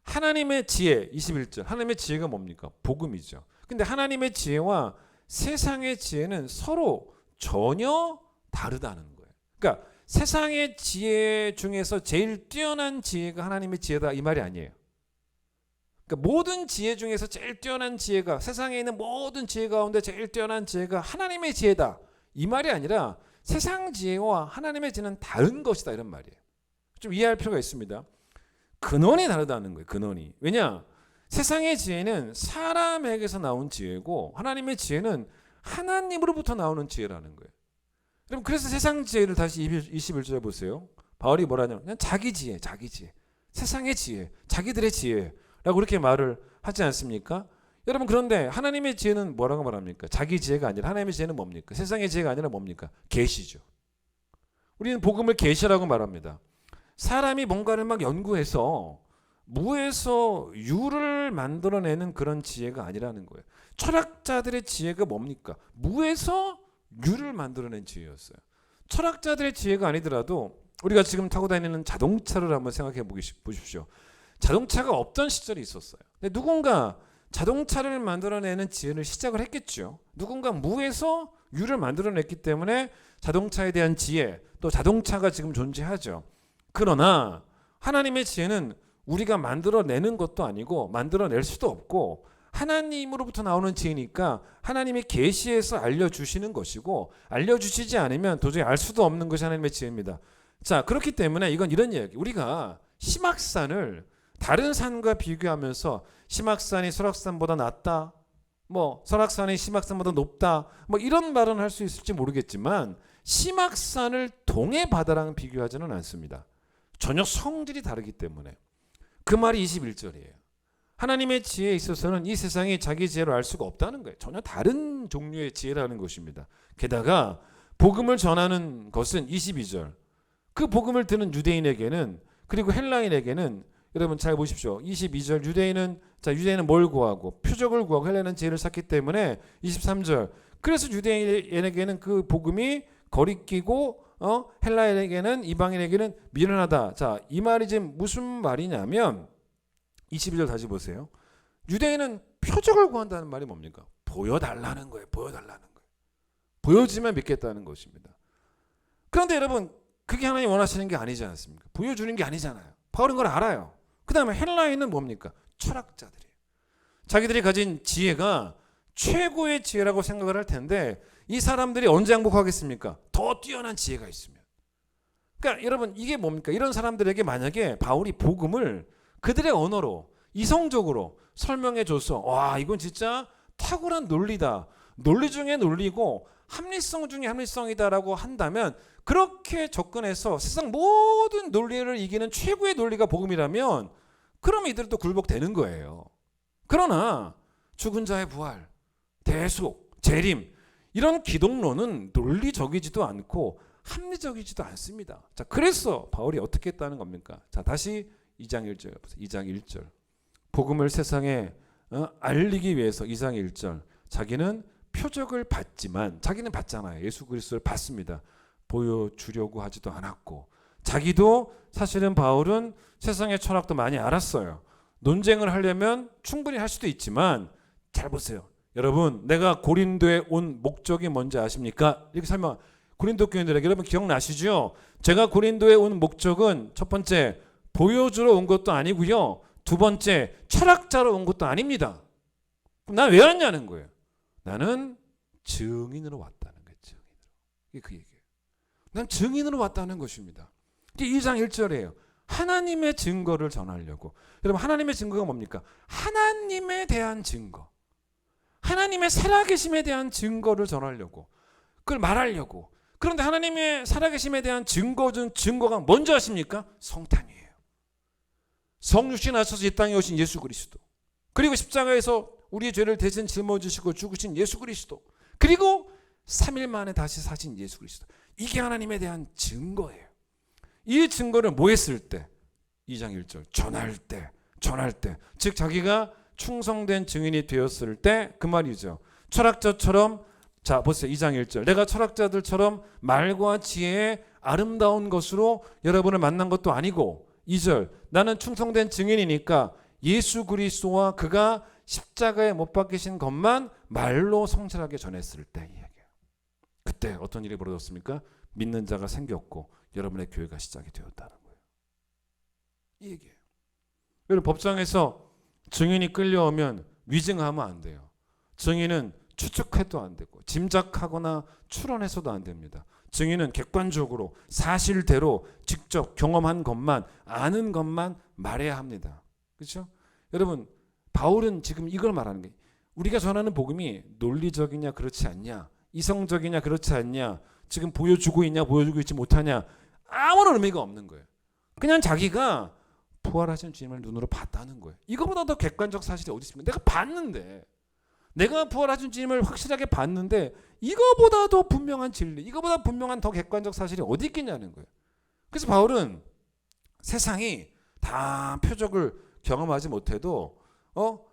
하나님의 지혜 21절. 하나님의 지혜가 뭡니까? 복음이죠. 근데 하나님의 지혜와 세상의 지혜는 서로 전혀 다르다는 거예요. 그러니까 세상의 지혜 중에서 제일 뛰어난 지혜가 하나님의 지혜다 이 말이 아니에요. 그러니까 모든 지혜 중에서 제일 뛰어난 지혜가, 세상에 있는 모든 지혜 가운데 제일 뛰어난 지혜가 하나님의 지혜다 이 말이 아니라 세상 지혜와 하나님의 지혜는 다른 것이다 이런 말이에요. 좀 이해할 필요가 있습니다. 근원이 다르다는 거예요. 근원이. 왜냐? 세상의 지혜는 사람에게서 나온 지혜고 하나님의 지혜는 하나님으로부터 나오는 지혜라는 거예요. 그럼 그래서 세상 지혜를 다시 21절에 보세요. 바울이 뭐라냐면 그냥 자기 지혜, 세상의 지혜, 자기들의 지혜라고 그렇게 말을 하지 않습니까? 여러분 그런데 하나님의 지혜는 뭐라고 말합니까? 자기 지혜가 아니라 하나님의 지혜는 뭡니까? 세상의 지혜가 아니라 뭡니까? 계시죠. 우리는 복음을 계시라고 말합니다. 사람이 뭔가를 막 연구해서 무에서 유를 만들어내는 그런 지혜가 아니라는 거예요. 철학자들의 지혜가 뭡니까? 무에서 유를 만들어낸 지혜였어요. 철학자들의 지혜가 아니더라도 우리가 지금 타고 다니는 자동차를 한번 생각해 보십시오. 자동차가 없던 시절이 있었어요. 근데 누군가 자동차를 만들어내는 지혜를 시작을 했겠죠. 누군가 무에서 유를 만들어냈기 때문에 자동차에 대한 지혜, 또 자동차가 지금 존재하죠. 그러나 하나님의 지혜는 우리가 만들어내는 것도 아니고 만들어낼 수도 없고 하나님으로부터 나오는 지혜니까 하나님이 계시해서 알려주시는 것이고 알려주시지 않으면 도저히 알 수도 없는 것이 하나님의 지혜입니다. 그렇기 때문에 이건 이런 이야기. 우리가 심악산을 다른 산과 비교하면서 심악산이 설악산보다 낫다, 뭐 설악산이 심악산보다 높다, 뭐 이런 말은 할 수 있을지 모르겠지만 심악산을 동해 바다랑 비교하지는 않습니다. 전혀 성질이 다르기 때문에. 그 말이 21절이에요. 하나님의 지혜에 있어서는 이 세상이 자기 지혜로 알 수가 없다는 거예요. 전혀 다른 종류의 지혜라는 것입니다. 게다가 복음을 전하는 것은 22절. 그 복음을 듣는 유대인에게는, 그리고 헬라인에게는, 여러분 잘 보십시오. 22절 유대인은 뭘 구하고 표적을 구하고 헬라인은 지혜를 쌓기 때문에 23절. 그래서 유대인에게는 그 복음이 거리끼고 헬라인에게는, 이방인에게는 미련하다. 자, 이 말이 지금 무슨 말이냐면 22절 다시 보세요. 유대인은 표적을 구한다는 말이 뭡니까? 보여달라는 거예요. 보여달라는 거예요. 보여주면 믿겠다는 것입니다. 그런데 여러분, 그게 하나님 원하시는 게 아니지 않습니까? 보여주는 게 아니잖아요. 바울은 그걸 알아요. 그 다음에 헬라인은 뭡니까? 철학자들이에요. 자기들이 가진 지혜가 최고의 지혜라고 생각을 할 텐데 이 사람들이 언제 행복하겠습니까? 더 뛰어난 지혜가 있으면. 그러니까 여러분, 이게 뭡니까? 이런 사람들에게 만약에 바울이 복음을 그들의 언어로 이성적으로 설명해 줘서, 와, 이건 진짜 탁월한 논리다, 논리 중에 논리고 합리성 중에 합리성이다라고 한다면, 그렇게 접근해서 세상 모든 논리를 이기는 최고의 논리가 복음이라면 그러면 이들도 굴복되는 거예요. 그러나 죽은 자의 부활, 대속, 재림, 이런 기독론은 논리적이지도 않고 합리적이지도 않습니다. 자, 그래서 바울이 어떻게 했다는 겁니까? 자, 다시 2장 1절 보세요. 2장 1절. 복음을 세상에 알리기 위해서 2장 1절. 자기는 표적을 받지만, 자기는 받잖아요. 예수 그리스도를 받습니다. 보여주려고 하지도 않았고, 자기도 사실은 바울은 세상의 철학도 많이 알았어요. 논쟁을 하려면 충분히 할 수도 있지만, 잘 보세요. 여러분, 내가 고린도에 온 목적이 뭔지 아십니까? 이렇게 설명. 고린도 교인들에게 여러분 기억나시죠? 제가 고린도에 온 목적은 첫 번째 보여주러 온 것도 아니고요. 두 번째 철학자로 온 것도 아닙니다. 그럼 난 왜 왔냐는 거예요. 나는 증인으로 왔다는 거예요. 증인으로. 이게 그 얘기예요. 난 증인으로 왔다는 것입니다. 이게 2장 1절이에요. 하나님의 증거를 전하려고. 여러분, 하나님의 증거가 뭡니까? 하나님에 대한 증거. 하나님의 살아계심에 대한 증거를 전하려고. 그걸 말하려고. 그런데 하나님의 살아계심에 대한 증거가 뭔지 아십니까? 성탄이에요. 성육신 하셔서 이 땅에 오신 예수 그리스도. 그리고 십자가에서 우리의 죄를 대신 짊어지시고 죽으신 예수 그리스도. 그리고 3일 만에 다시 사신 예수 그리스도. 이게 하나님에 대한 증거예요. 이 증거를 뭐 했을 때? 2장 1절. 전할 때. 즉 자기가 충성된 증인이 되었을 때 그 말이죠. 철학자처럼, 자 보세요. 2장 1절. 내가 철학자들처럼 말과 지혜의 아름다운 것으로 여러분을 만난 것도 아니고, 2절. 나는 충성된 증인이니까 예수 그리스도와 그가 십자가에 못 박히신 것만 말로 성실하게 전했을 때 이 얘기예요. 그때 어떤 일이 벌어졌습니까? 믿는 자가 생겼고 여러분의 교회가 시작이 되었다는 거예요. 이 얘기예요. 여러분, 법정에서 증인이 끌려오면 위증하면 안 돼요. 증인은 추측해도 안 되고 짐작하거나 추론해서도 안 됩니다. 증인은 객관적으로 사실대로 직접 경험한 것만, 아는 것만 말해야 합니다. 그렇죠? 여러분, 바울은 지금 이걸 말하는 거예요. 우리가 전하는 복음이 논리적이냐 그렇지 않냐, 이성적이냐 그렇지 않냐, 지금 보여주고 있냐 보여주고 있지 못하냐, 아무런 의미가 없는 거예요. 그냥 자기가 부활하신 주님을 눈으로 봤다는 거예요. 이거보다 더 객관적 사실이 어디 있습니까? 내가 봤는데, 내가 부활하신 주님을 확실하게 봤는데 이거보다 더 분명한 진리, 이거보다 분명한 더 객관적 사실이 어디 있겠냐는 거예요. 그래서 바울은 세상이 다 표적을 경험하지 못해도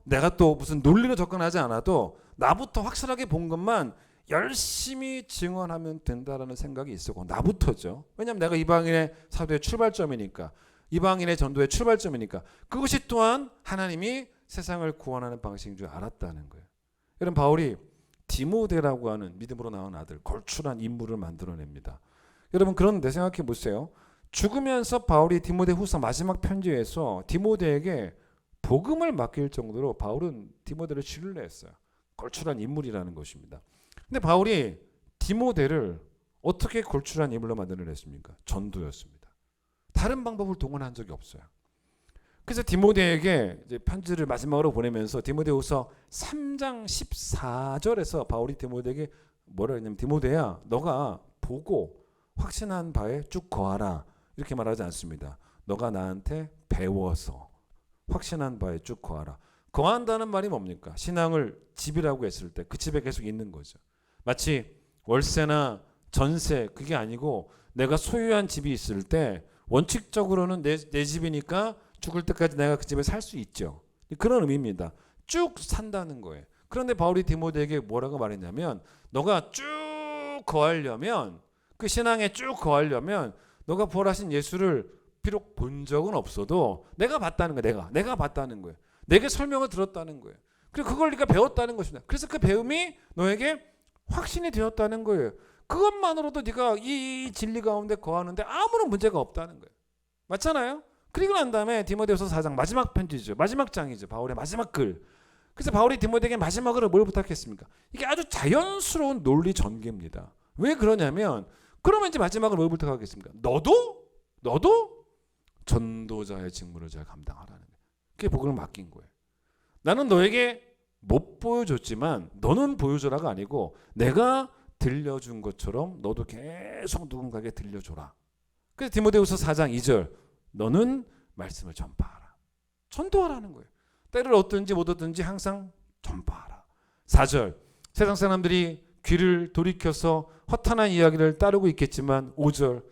내가 또 무슨 논리로 접근하지 않아도 나부터 확실하게 본 것만 열심히 증언하면 된다라는 생각이 있었고, 나부터죠. 왜냐하면 내가 이방인의 사도의 출발점이니까, 이방인의 전도의 출발점이니까, 그것이 또한 하나님이 세상을 구원하는 방식인 줄 알았다는 거예요. 여러분, 바울이 디모데라고 하는 믿음으로 나온 아들, 걸출한 인물을 만들어냅니다. 여러분, 그런데 생각해 보세요. 죽으면서 바울이 디모데 후서 마지막 편지에서 디모데에게 복음을 맡길 정도로 바울은 디모데를 신뢰했어요. 걸출한 인물이라는 것입니다. 근데 바울이 디모데를 어떻게 걸출한 인물로 만들어냈습니까? 전도였습니다. 다른 방법을 동원한 적이 없어요. 그래서 디모데에게 이제 편지를 마지막으로 보내면서 디모데후서 3장 14절에서 바울이 디모데에게 뭐라 했냐면 디모데야 너가 보고 확신한 바에 쭉 거하라 이렇게 말하지 않습니다. 너가 나한테 배워서 확신한 바에 쭉 거하라. 거한다는 말이 뭡니까? 신앙을 집이라고 했을 때 그 집에 계속 있는 거죠. 마치 월세나 전세 그게 아니고 내가 소유한 집이 있을 때 원칙적으로는 내 집이니까 죽을 때까지 내가 그 집에 살 수 있죠. 그런 의미입니다. 쭉 산다는 거예요. 그런데 바울이 디모데에게 뭐라고 말했냐면 너가 쭉 거하려면 그 신앙에 쭉 거하려면 너가 부활하신 예수를 비록 본 적은 없어도 내가 봤다는 거예요. 내가 봤다는 거예요. 내게 설명을 들었다는 거예요. 그리고 그걸 네가 배웠다는 것입니다. 그래서 그 배움이 너에게 확신이 되었다는 거예요. 그것만으로도 네가 이 진리 가운데 거하는데 아무런 문제가 없다는 거예요. 맞잖아요? 그리고 난 다음에 디모데후서 4장 마지막 편지죠. 마지막 장이죠. 바울의 마지막 글. 그래서 바울이 디모데에게 마지막으로 뭘 부탁했습니까? 이게 아주 자연스러운 논리 전개입니다. 왜 그러냐면 그러면 이제 마지막으로 뭘 부탁하겠습니까? 너도 전도자의 직무를 잘 감당하라는 거예요. 그게 복음을 맡긴 거예요. 나는 너에게 못 보여줬지만 너는 보여줘라가 아니고 내가 들려준 것처럼 너도 계속 누군가에게 들려줘라. 그래서 디모데후서 4장 2절 너는 말씀을 전파하라. 전도하라는 거예요. 때를 얻든지 못 얻든지 항상 전파하라. 4절 세상 사람들이 귀를 돌이켜서 허탄한 이야기를 따르고 있겠지만 5절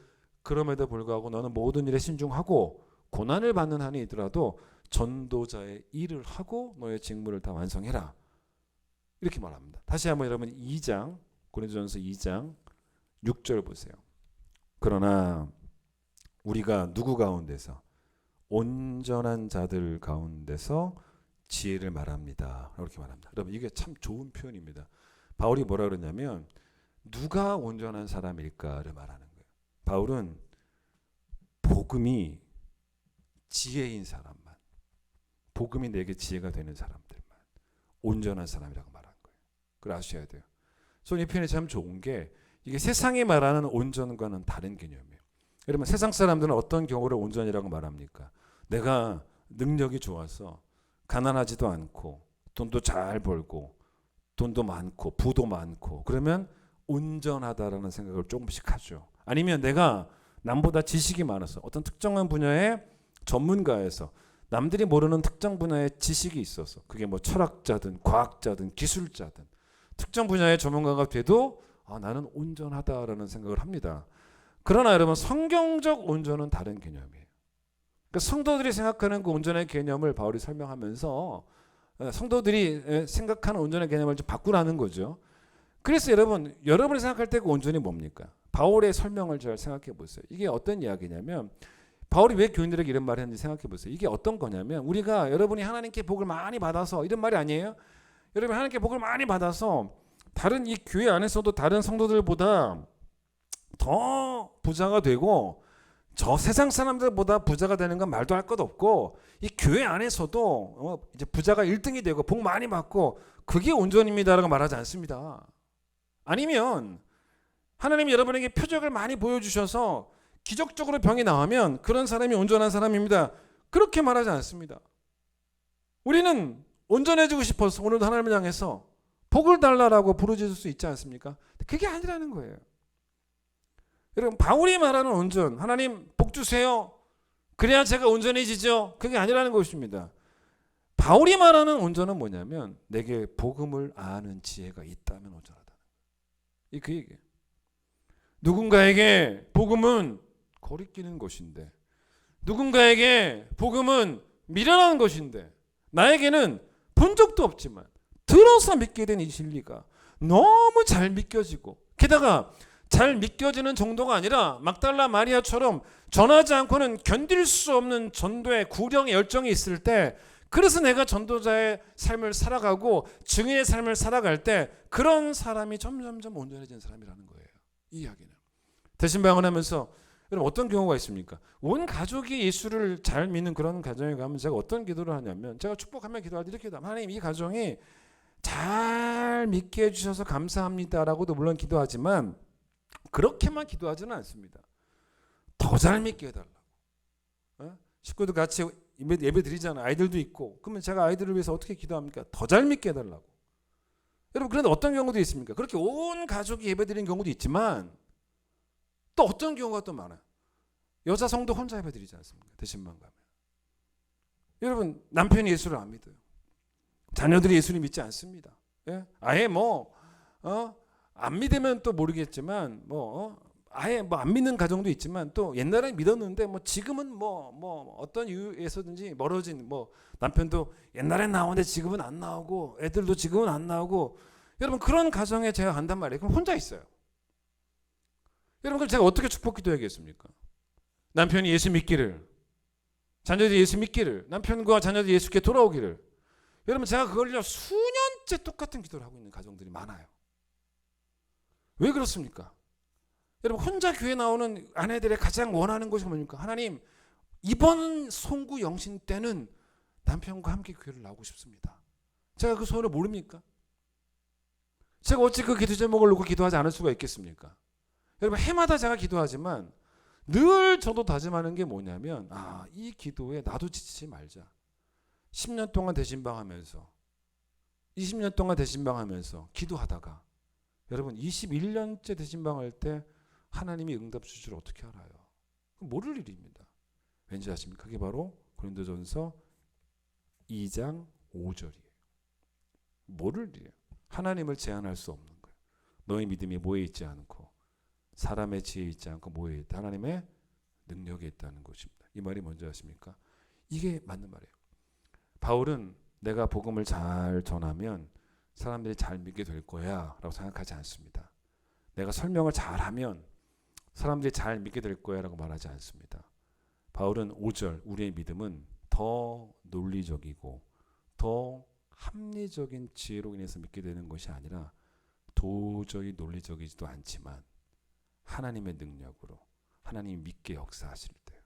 그럼에도 불구하고 너는 모든 일에 신중하고 고난을 받는 한이 있더라도 전도자의 일을 하고 너의 직무를 다 완성해라. 이렇게 말합니다. 다시 한번 여러분 2장 고린도전서 2장 6절 보세요. 그러나 우리가 누구 가운데서 온전한 자들 가운데서 지혜를 말합니다. 이렇게 말합니다. 여러분 이게 참 좋은 표현입니다. 바울이 뭐라 그러냐면 누가 온전한 사람일까를 말하는 거예요. 바울은 복음이 지혜인 사람만, 복음이 내게 지혜가 되는 사람들만 온전한 사람이라고 말하는 거예요. 그걸 아셔야 돼요. 그래서 이 표현이 참 좋은 게 이게 세상이 말하는 온전과는 다른 개념이에요. 여러분 세상 사람들은 어떤 경우를 온전이라고 말합니까? 내가 능력이 좋아서 가난하지도 않고 돈도 잘 벌고 돈도 많고 부도 많고 그러면 온전하다라는 생각을 조금씩 하죠. 아니면 내가 남보다 지식이 많아서 어떤 특정한 분야의 전문가에서 남들이 모르는 특정 분야의 지식이 있어서 그게 뭐 철학자든 과학자든 기술자든 특정 분야의 전문가가 돼도 나는 온전하다라는 생각을 합니다. 그러나 여러분 성경적 온전은 다른 개념이에요. 그러니까 성도들이 생각하는 그 온전의 개념을 바울이 설명하면서 성도들이 생각하는 온전의 개념을 좀 바꾸라는 거죠. 그래서 여러분이 생각할 때 그 온전이 뭡니까? 바울의 설명을 잘 생각해 보세요. 이게 어떤 이야기냐면 바울이 왜 교인들에게 이런 말을 했는지 생각해 보세요. 이게 어떤 거냐면 우리가 여러분이 하나님께 복을 많이 받아서 이런 말이 아니에요. 여러분이 하나님께 복을 많이 받아서 다른 이 교회 안에서도 다른 성도들보다 더 부자가 되고 저 세상 사람들보다 부자가 되는 건 말도 할 것 없고 이 교회 안에서도 이제 부자가 1등이 되고 복 많이 받고 그게 온전입니다라고 말하지 않습니다. 아니면 하나님이 여러분에게 표적을 많이 보여주셔서 기적적으로 병이 나오면 그런 사람이 온전한 사람입니다. 그렇게 말하지 않습니다. 우리는 온전해지고 싶어서 오늘도 하나님을 향해서 복을 달라라고 부르짖을 수 있지 않습니까? 그게 아니라는 거예요. 여러분 바울이 말하는 온전, 하나님 복 주세요. 그래야 제가 온전해지죠. 그게 아니라는 것입니다. 바울이 말하는 온전은 뭐냐면 내게 복음을 아는 지혜가 있다면 온전하다는 거예요. 그 얘기예요. 누군가에게 복음은 거리끼는 것인데 누군가에게 복음은 미련한 것인데 나에게는 본 적도 없지만 들어서 믿게 된 이 진리가 너무 잘 믿겨지고 게다가 잘 믿겨지는 정도가 아니라 막달라 마리아처럼 전하지 않고는 견딜 수 없는 전도의 구령의 열정이 있을 때 그래서 내가 전도자의 삶을 살아가고 증인의 삶을 살아갈 때 그런 사람이 점점점 온전해진 사람이라는 거예요. 이 이야기는. 대신방언하면서 여러분 어떤 경우가 있습니까? 온 가족이 예수를 잘 믿는 그런 가정에 가면 제가 어떤 기도를 하냐면 제가 축복하며 기도할 때 이렇게 기도합니다. 하나님 이 가정이 잘 믿게 해주셔서 감사합니다라고도 물론 기도하지만 그렇게만 기도하지는 않습니다. 더 잘 믿게 해달라고. 식구들 같이 예배 드리잖아요. 아이들도 있고. 그러면 제가 아이들을 위해서 어떻게 기도합니까? 더 잘 믿게 해달라고. 여러분, 그런데 어떤 경우도 있습니까? 그렇게 온 가족이 예배 드리는 경우도 있지만 또 어떤 경우가 또 많아요. 여자 성도 혼자 예배 드리지 않습니까? 대신만 가면. 여러분, 남편이 예수를 안 믿어요. 자녀들이 예수를 믿지 않습니다. 예? 아예 안 믿으면 또 모르겠지만 아예 안 믿는 가정도 있지만 또 옛날에 믿었는데 지금은 어떤 이유에서든지 멀어진 남편도 옛날엔 나오는데 지금은 안 나오고 애들도 지금은 안 나오고 여러분 그런 가정에 제가 간단 말이에요. 그럼 혼자 있어요. 여러분 그럼 제가 어떻게 축복 기도해야겠습니까? 남편이 예수 믿기를, 자녀들이 예수 믿기를, 남편과 자녀들이 예수께 돌아오기를. 여러분 제가 그걸요 수년째 똑같은 기도를 하고 있는 가정들이 많아요. 왜 그렇습니까? 여러분 혼자 교회 나오는 아내들의 가장 원하는 것이 뭡니까? 하나님 이번 송구 영신 때는 남편과 함께 교회를 나오고 싶습니다. 제가 그 소원을 모릅니까? 제가 어찌 그 기도 제목을 놓고 기도하지 않을 수가 있겠습니까? 여러분 해마다 제가 기도하지만 늘 저도 다짐하는 게 뭐냐면 이 기도에 나도 지치지 말자. 10년 동안 대신방하면서 20년 동안 대신방하면서 기도하다가 여러분 21년째 대신방할 때 하나님이 응답 주실 줄 어떻게 알아요? 모를 일입니다. 왠지 아십니까? 그게 바로 고린도전서 2장 5절이에요. 모를 일이에요. 하나님을 제한할 수 없는 거예요. 너의 믿음이 뭐에 있지 않고 사람의 지혜에 있지 않고 뭐에 있다? 하나님의 능력에 있다는 것입니다. 이 말이 뭔지 아십니까? 이게 맞는 말이에요. 바울은 내가 복음을 잘 전하면 사람들이 잘 믿게 될 거야 라고 생각하지 않습니다. 내가 설명을 잘하면 사람들이 잘 믿게 될 거야 라고 말하지 않습니다. 바울은 5절 우리의 믿음은 더 논리적이고 더 합리적인 지혜로 인해서 믿게 되는 것이 아니라 도저히 논리적이지도 않지만 하나님의 능력으로 하나님이 믿게 역사하실 때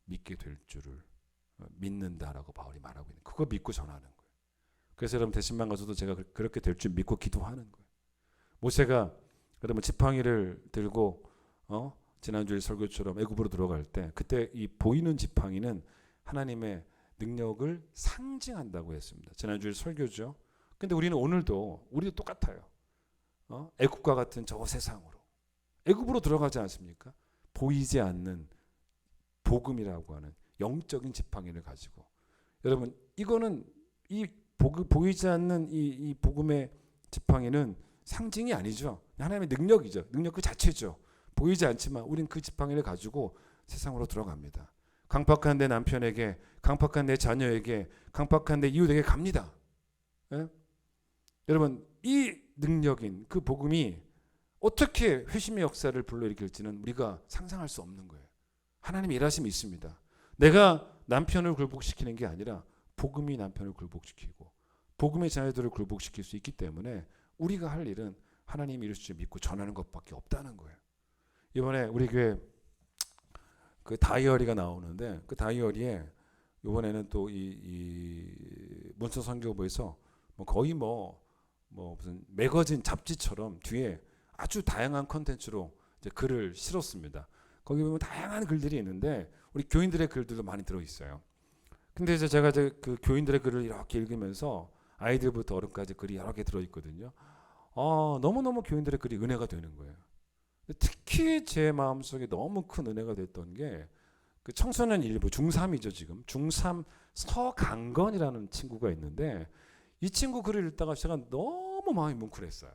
믿게 될 줄을 믿는다라고 바울이 말하고 있는 그거 믿고 전하는 거예요. 그래서 여러분 대신방 가서도 제가 그렇게 될 줄 믿고 기도하는 거예요. 모세가 여러분 지팡이를 들고 지난주일 설교처럼 애굽으로 들어갈 때 그때 이 보이는 지팡이는 하나님의 능력을 상징한다고 했습니다. 지난주일 설교죠. 근데 우리도 똑같아요. 애굽과 같은 저 세상으로 애굽으로 들어가지 않습니까? 보이지 않는 복음이라고 하는 영적인 지팡이를 가지고 여러분 이거는 이 보이지 않는 이 복음의 지팡이는 상징이 아니죠. 하나님의 능력이죠. 능력 그 자체죠. 보이지 않지만 우린 그 지팡이를 가지고 세상으로 들어갑니다. 강팍한 내 남편에게, 강팍한 내 자녀에게, 강팍한 내 이웃에게 갑니다. 예? 여러분 이 능력인 그 복음이 어떻게 회심의 역사를 불러일으킬지는 우리가 상상할 수 없는 거예요. 하나님의 일하심이 있습니다. 내가 남편을 굴복시키는 게 아니라 복음이 남편을 굴복시키고 복음의 자녀들을 굴복시킬 수 있기 때문에 우리가 할 일은 하나님이 이루실 줄 믿고 전하는 것밖에 없다는 거예요. 이번에 우리 교회 그 다이어리가 나오는데 그 다이어리에 이번에는 또 이 문서 선교부에서 거의 무슨 매거진 잡지처럼 뒤에 아주 다양한 컨텐츠로 이제 글을 실었습니다. 거기 보면 다양한 글들이 있는데 우리 교인들의 글들도 많이 들어 있어요. 근데 이제 제가 그 교인들의 글을 이렇게 읽으면서 아이들부터 어른까지 글이 여러 개 들어 있거든요. 너무너무 교인들의 글이 은혜가 되는 거예요. 특히 제 마음속에 너무 큰 은혜가 됐던 게 그 청소년 일부 중3이죠 지금 중3 서강건이라는 친구가 있는데 이 친구 글을 읽다가 제가 너무 마음이 뭉클했어요.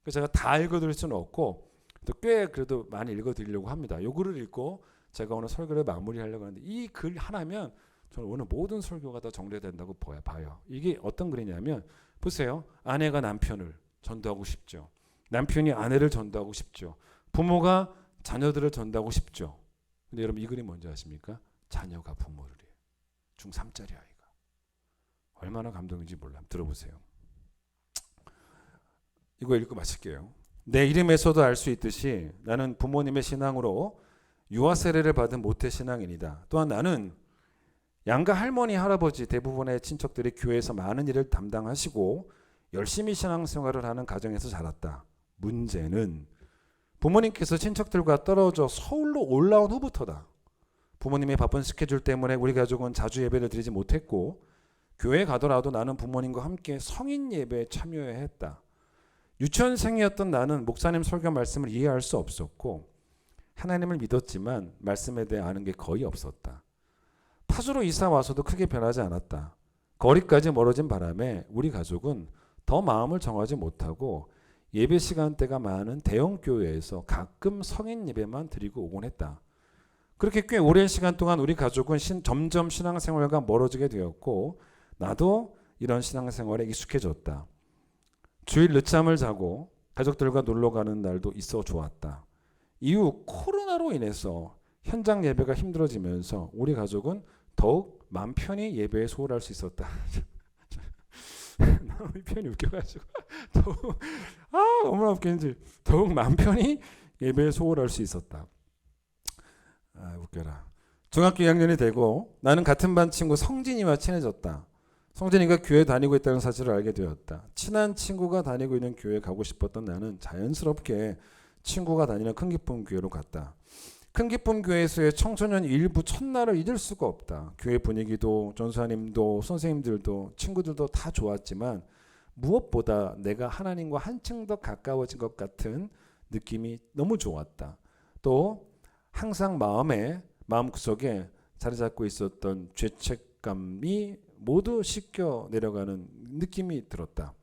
그래서 제가 다 읽어드릴 수는 없고 또 꽤 그래도 많이 읽어드리려고 합니다. 이 글을 읽고 제가 오늘 설교를 마무리하려고 하는데 이 글 하나면 저는 오늘 모든 설교가 다 정리된다고 봐요. 이게 어떤 글이냐면 보세요. 아내가 남편을 전도하고 싶죠. 남편이 아내를 전도하고 싶죠. 부모가 자녀들을 전도하고 싶죠. 근데 여러분 이 글이 뭔지 아십니까? 자녀가 부모를 해요. 중3짜리 아이가. 얼마나 감동인지 몰라. 들어보세요. 이거 읽고 마칠게요. 내 이름에서도 알 수 있듯이 나는 부모님의 신앙으로 유아 세례를 받은 모태 신앙인이다. 또한 나는 양가 할머니, 할아버지 대부분의 친척들이 교회에서 많은 일을 담당하시고 열심히 신앙생활을 하는 가정에서 자랐다. 문제는 부모님께서 친척들과 떨어져 서울로 올라온 후부터다. 부모님의 바쁜 스케줄 때문에 우리 가족은 자주 예배를 드리지 못했고 교회 가더라도 나는 부모님과 함께 성인 예배에 참여해야 했다. 유치원생이었던 나는 목사님 설교 말씀을 이해할 수 없었고 하나님을 믿었지만 말씀에 대해 아는 게 거의 없었다. 파주로 이사 와서도 크게 변하지 않았다. 거리까지 멀어진 바람에 우리 가족은 더 마음을 정하지 못하고 예배 시간대가 많은 대형 교회에서 가끔 성인 예배만 드리고 오곤 했다. 그렇게 꽤 오랜 시간 동안 우리 가족은 점점 신앙생활과 멀어지게 되었고 나도 이런 신앙생활에 익숙해졌다. 주일 늦잠을 자고 가족들과 놀러 가는 날도 있어 좋았다. 이후 코로나로 인해서 현장 예배가 힘들어지면서 우리 가족은 더욱 마음 편히 예배에 소홀할 수 있었다. 너무 편히 웃겨가지고 더욱 얼마나 웃긴지 더욱 마음 편히 예배에 소홀할 수 있었다. 웃겨라. 중학교 2학년이 되고 나는 같은 반 친구 성진이와 친해졌다. 성진이가 교회 다니고 있다는 사실을 알게 되었다. 친한 친구가 다니고 있는 교회에 가고 싶었던 나는 자연스럽게 친구가 다니는 큰기쁨 교회로 갔다. 큰기쁨 교회에서의 청소년 일부 첫날을 잊을 수가 없다. 교회 분위기도 전사님도 선생님들도 친구들도 다 좋았지만 무엇보다 내가 하나님과 한층 더 가까워진 것 같은 느낌이 너무 좋았다. 또 항상 마음구석에 자리 잡고 있었던 죄책감이 모두 씻겨 내려가는 느낌이 들었다.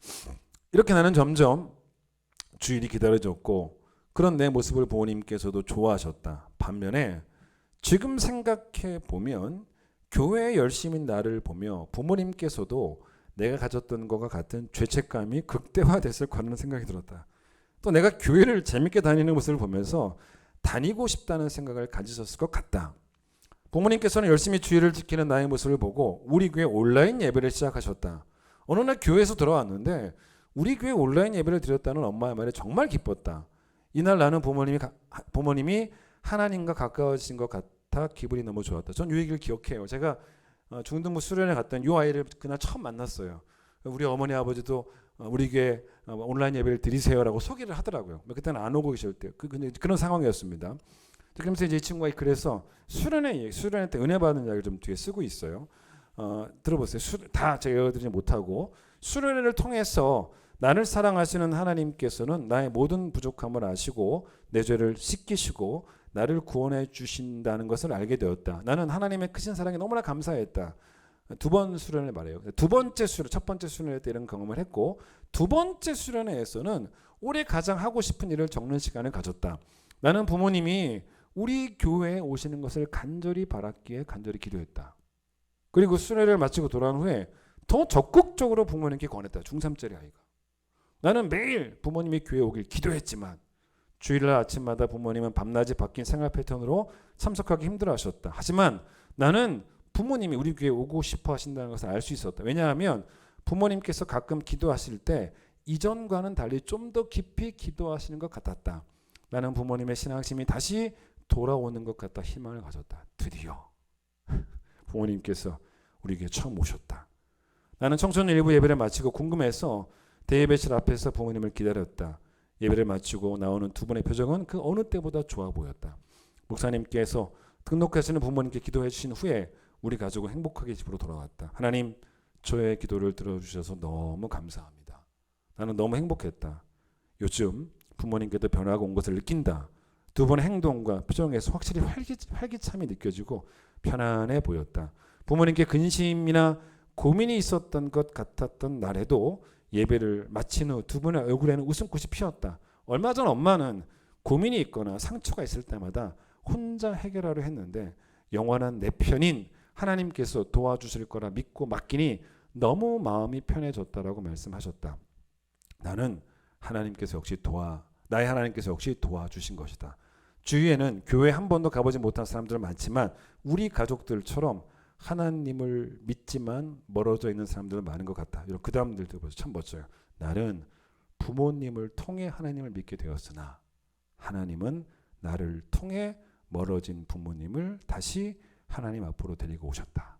이렇게 나는 점점 주일이 기다려졌고 그런 내 모습을 부모님께서도 좋아하셨다. 반면에 지금 생각해 보면 교회에 열심인 나를 보며 부모님께서도 내가 가졌던 것과 같은 죄책감이 극대화됐을 거라는 생각이 들었다. 또 내가 교회를 재밌게 다니는 모습을 보면서 다니고 싶다는 생각을 가지셨을 것 같다. 부모님께서는 열심히 주일을 지키는 나의 모습을 보고 우리 교회 온라인 예배를 시작하셨다. 어느 날 교회에서 돌아왔는데 우리 교회 온라인 예배를 드렸다는 엄마의 말에 정말 기뻤다. 이날 나는 부모님이 하나님과 가까워진 것 같아 기분이 너무 좋았다. 전 이 얘기를 기억해요. 제가 중등부 수련회 갔던 이 아이를 그날 처음 만났어요. 우리 어머니 아버지도 우리 교회 온라인 예배를 드리세요라고 소개를 하더라고요. 그때는 안 오고 계실 때 그런 상황이었습니다. 그러면서 이제 이 친구가 그래서 수련회 때 은혜 받는 이야기를 좀 뒤에 쓰고 있어요. 들어보세요. 다 제가 읽어드리지 못하고 수련회를 통해서 나를 사랑하시는 하나님께서는 나의 모든 부족함을 아시고 내 죄를 씻기시고 나를 구원해 주신다는 것을 알게 되었다. 나는 하나님의 크신 사랑에 너무나 감사했다. 두 번 수련을 말해요. 첫 번째 수련회 때 이런 경험을 했고 두 번째 수련회에서는 올해 가장 하고 싶은 일을 적는 시간을 가졌다. 나는 부모님이 우리 교회에 오시는 것을 간절히 바랐기에 간절히 기도했다. 그리고 수련회를 마치고 돌아온 후에 더 적극적으로 부모님께 권했다. 중3짜리 아이가. 나는 매일 부모님이 교회에 오길 기도했지만 주일날 아침마다 부모님은 밤낮이 바뀐 생활 패턴으로 참석하기 힘들어하셨다. 하지만 나는 부모님이 우리 교회에 오고 싶어 하신다는 것을 알 수 있었다. 왜냐하면 부모님께서 가끔 기도하실 때 이전과는 달리 좀 더 깊이 기도하시는 것 같았다. 나는 부모님의 신앙심이 다시 돌아오는 것 같다 희망을 가졌다. 드디어 부모님께서 우리 교회에 처음 오셨다. 나는 청소년 일부 예배를 마치고 궁금해서 대예배실 앞에서 부모님을 기다렸다. 예배를 마치고 나오는 두 분의 표정은 그 어느 때보다 좋아 보였다. 목사님께서 등록하시는 부모님께 기도해 주신 후에 우리 가족은 행복하게 집으로 돌아왔다. 하나님, 저의 기도를 들어주셔서 너무 감사합니다. 나는 너무 행복했다. 요즘 부모님께도 변화가 온 것을 느낀다. 두 분의 행동과 표정에서 확실히 활기참이 느껴지고 편안해 보였다. 부모님께 근심이나 고민이 있었던 것 같았던 날에도 예배를 마친 후 두 분의 얼굴에는 웃음꽃이 피었다. 얼마 전 엄마는 고민이 있거나 상처가 있을 때마다 혼자 해결하려 했는데 영원한 내 편인 하나님께서 도와주실 거라 믿고 맡기니 너무 마음이 편해졌다라고 말씀하셨다. 나는 나의 하나님께서 역시 도와주신 것이다. 주위에는 교회 한 번도 가보지 못한 사람들은 많지만 우리 가족들처럼 하나님을 믿지만 멀어져 있는 사람들은 많은 것 같다. 이런 그 다음들도 참 멋져요. 나는 부모님을 통해 하나님을 믿게 되었으나 하나님은 나를 통해 멀어진 부모님을 다시 하나님 앞으로 데리고 오셨다.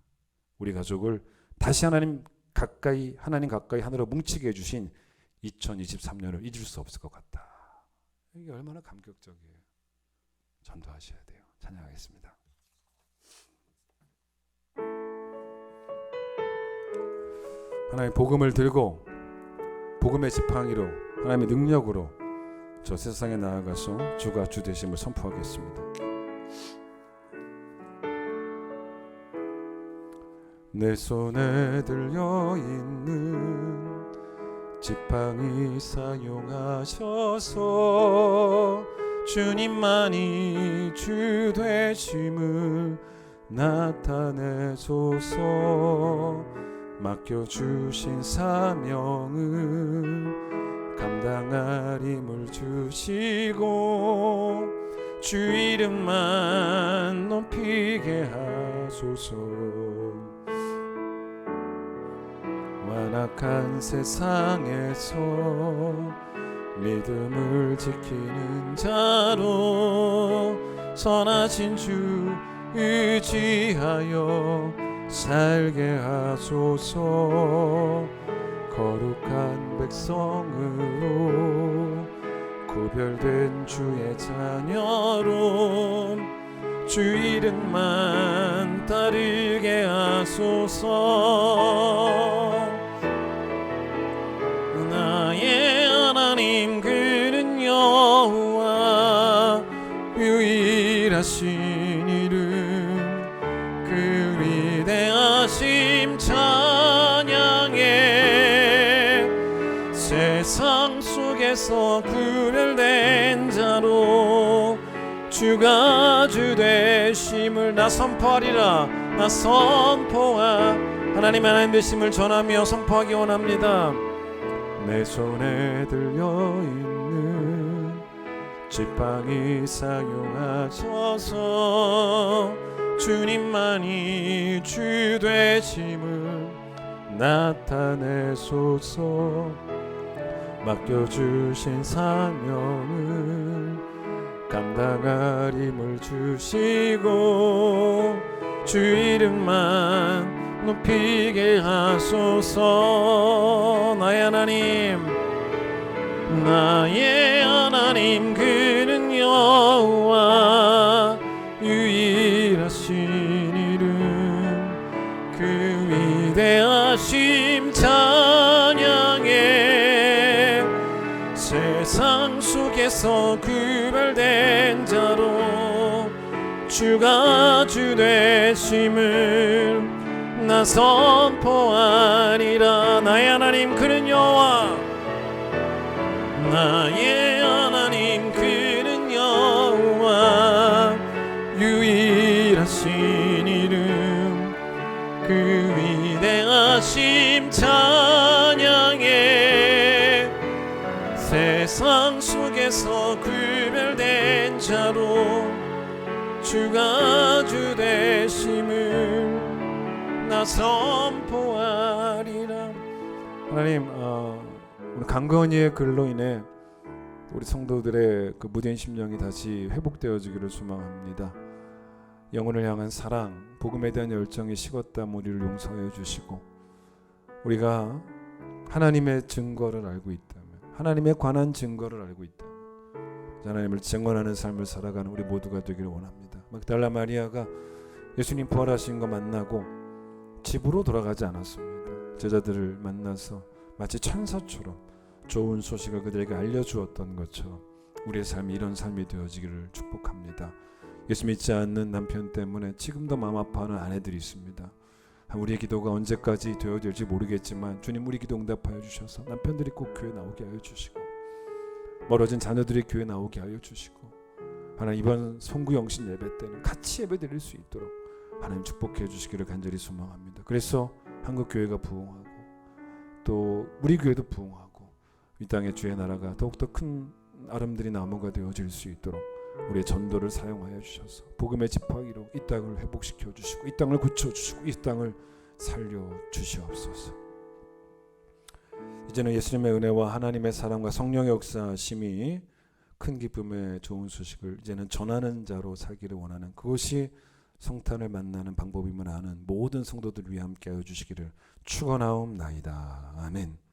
우리 가족을 다시 하나님 가까이 하늘로 뭉치게 해주신 2023년을 잊을 수 없을 것 같다. 이게 얼마나 감격적이에요. 전도하셔야 돼요. 찬양하겠습니다. 하나님 복음을 들고 복음의 지팡이로 하나님의 능력으로 저 세상에 나아가서 주가 주 되심을 선포하겠습니다. 내 손에 들려있는 지팡이 사용하셔서 주님만이 주 되심을 나타내소서. 맡겨주신 사명을 감당할 힘을 주시고 주 이름만 높이게 하소서. 완악한 세상에서 믿음을 지키는 자로 선하신 주 의지하여 살게 하소서. 거룩한 백성으로 구별된 주의 자녀로 주 이름만 따르게 하소서. 나의 하나님 그는 여호와 유일하신 이름 그 위대하심 찬양해. 세상 속에서 구별된 자로 주가 주 되심을 나 선포하리라. 나 선포하 하나님 되심을 전하며 선포하기 원합니다. 내 손에 들려있는 지팡이 사용하셔서 주님만이 주 되심을 나타내소서. 맡겨주신 사명을 감당할 힘을 주시고 주 이름만 높이게 하소서. 나의 하나님 그는 여호와 유일하신 이름 그 위대하심 찬양해. 세상 속에서 구별된 자로 주가 주 되심을 나 선포하리라. 나의 하나님 그는 여호와 나의 하나님 그는 여호와 유일하신 이름 그 위대하심 찬양해. 세상 속에서 구별된 자로 주가 주 되심을 나 선포하리라. 하나님, 오늘 강건이의 글로 인해 우리 성도들의 그 무딘 심령이 다시 회복되어지기를 소망합니다. 영혼을 향한 사랑, 복음에 대한 열정이 식었다면 우리를 용서해 주시고, 우리가 하나님의 증거를 알고 있다면, 하나님에 관한 증거를 알고 있다면 하나님을 증언하는 삶을 살아가는 우리 모두가 되기를 원합니다. 막달라 마리아가 예수님 부활하신 거 만나고 집으로 돌아가지 않았습니다. 제자들을 만나서 마치 천사처럼 좋은 소식을 그들에게 알려주었던 것처럼 우리의 삶이 이런 삶이 되어지기를 축복합니다. 예수 믿지 않는 남편 때문에 지금도 마음 아파하는 아내들이 있습니다. 우리의 기도가 언제까지 되어질지 모르겠지만 주님 우리 기도 응답하여 주셔서 남편들이 꼭 교회 나오게 하여 주시고 멀어진 자녀들이 교회 나오게 하여 주시고 하나님 이번 송구 영신 예배 때는 같이 예배 드릴 수 있도록 하나님 축복해 주시기를 간절히 소망합니다. 그래서 한국 교회가 부흥하고 또 우리 교회도 부흥하고 이 땅의 주의 나라가 더욱더 큰 아름드리 나무가 되어질 수 있도록 우리의 전도를 사용하여 주셔서 복음의 지팡이로 이 땅을 회복시켜 주시고 이 땅을 고쳐 주시고 이 땅을 살려 주시옵소서. 이제는 예수님의 은혜와 하나님의 사랑과 성령의 역사심이 큰 기쁨의 좋은 소식을 이제는 전하는 자로 살기를 원하는 그것이 성탄을 만나는 방법임을 아는 모든 성도들 위해 함께하여 주시기를 축원하옵나이다. 아멘.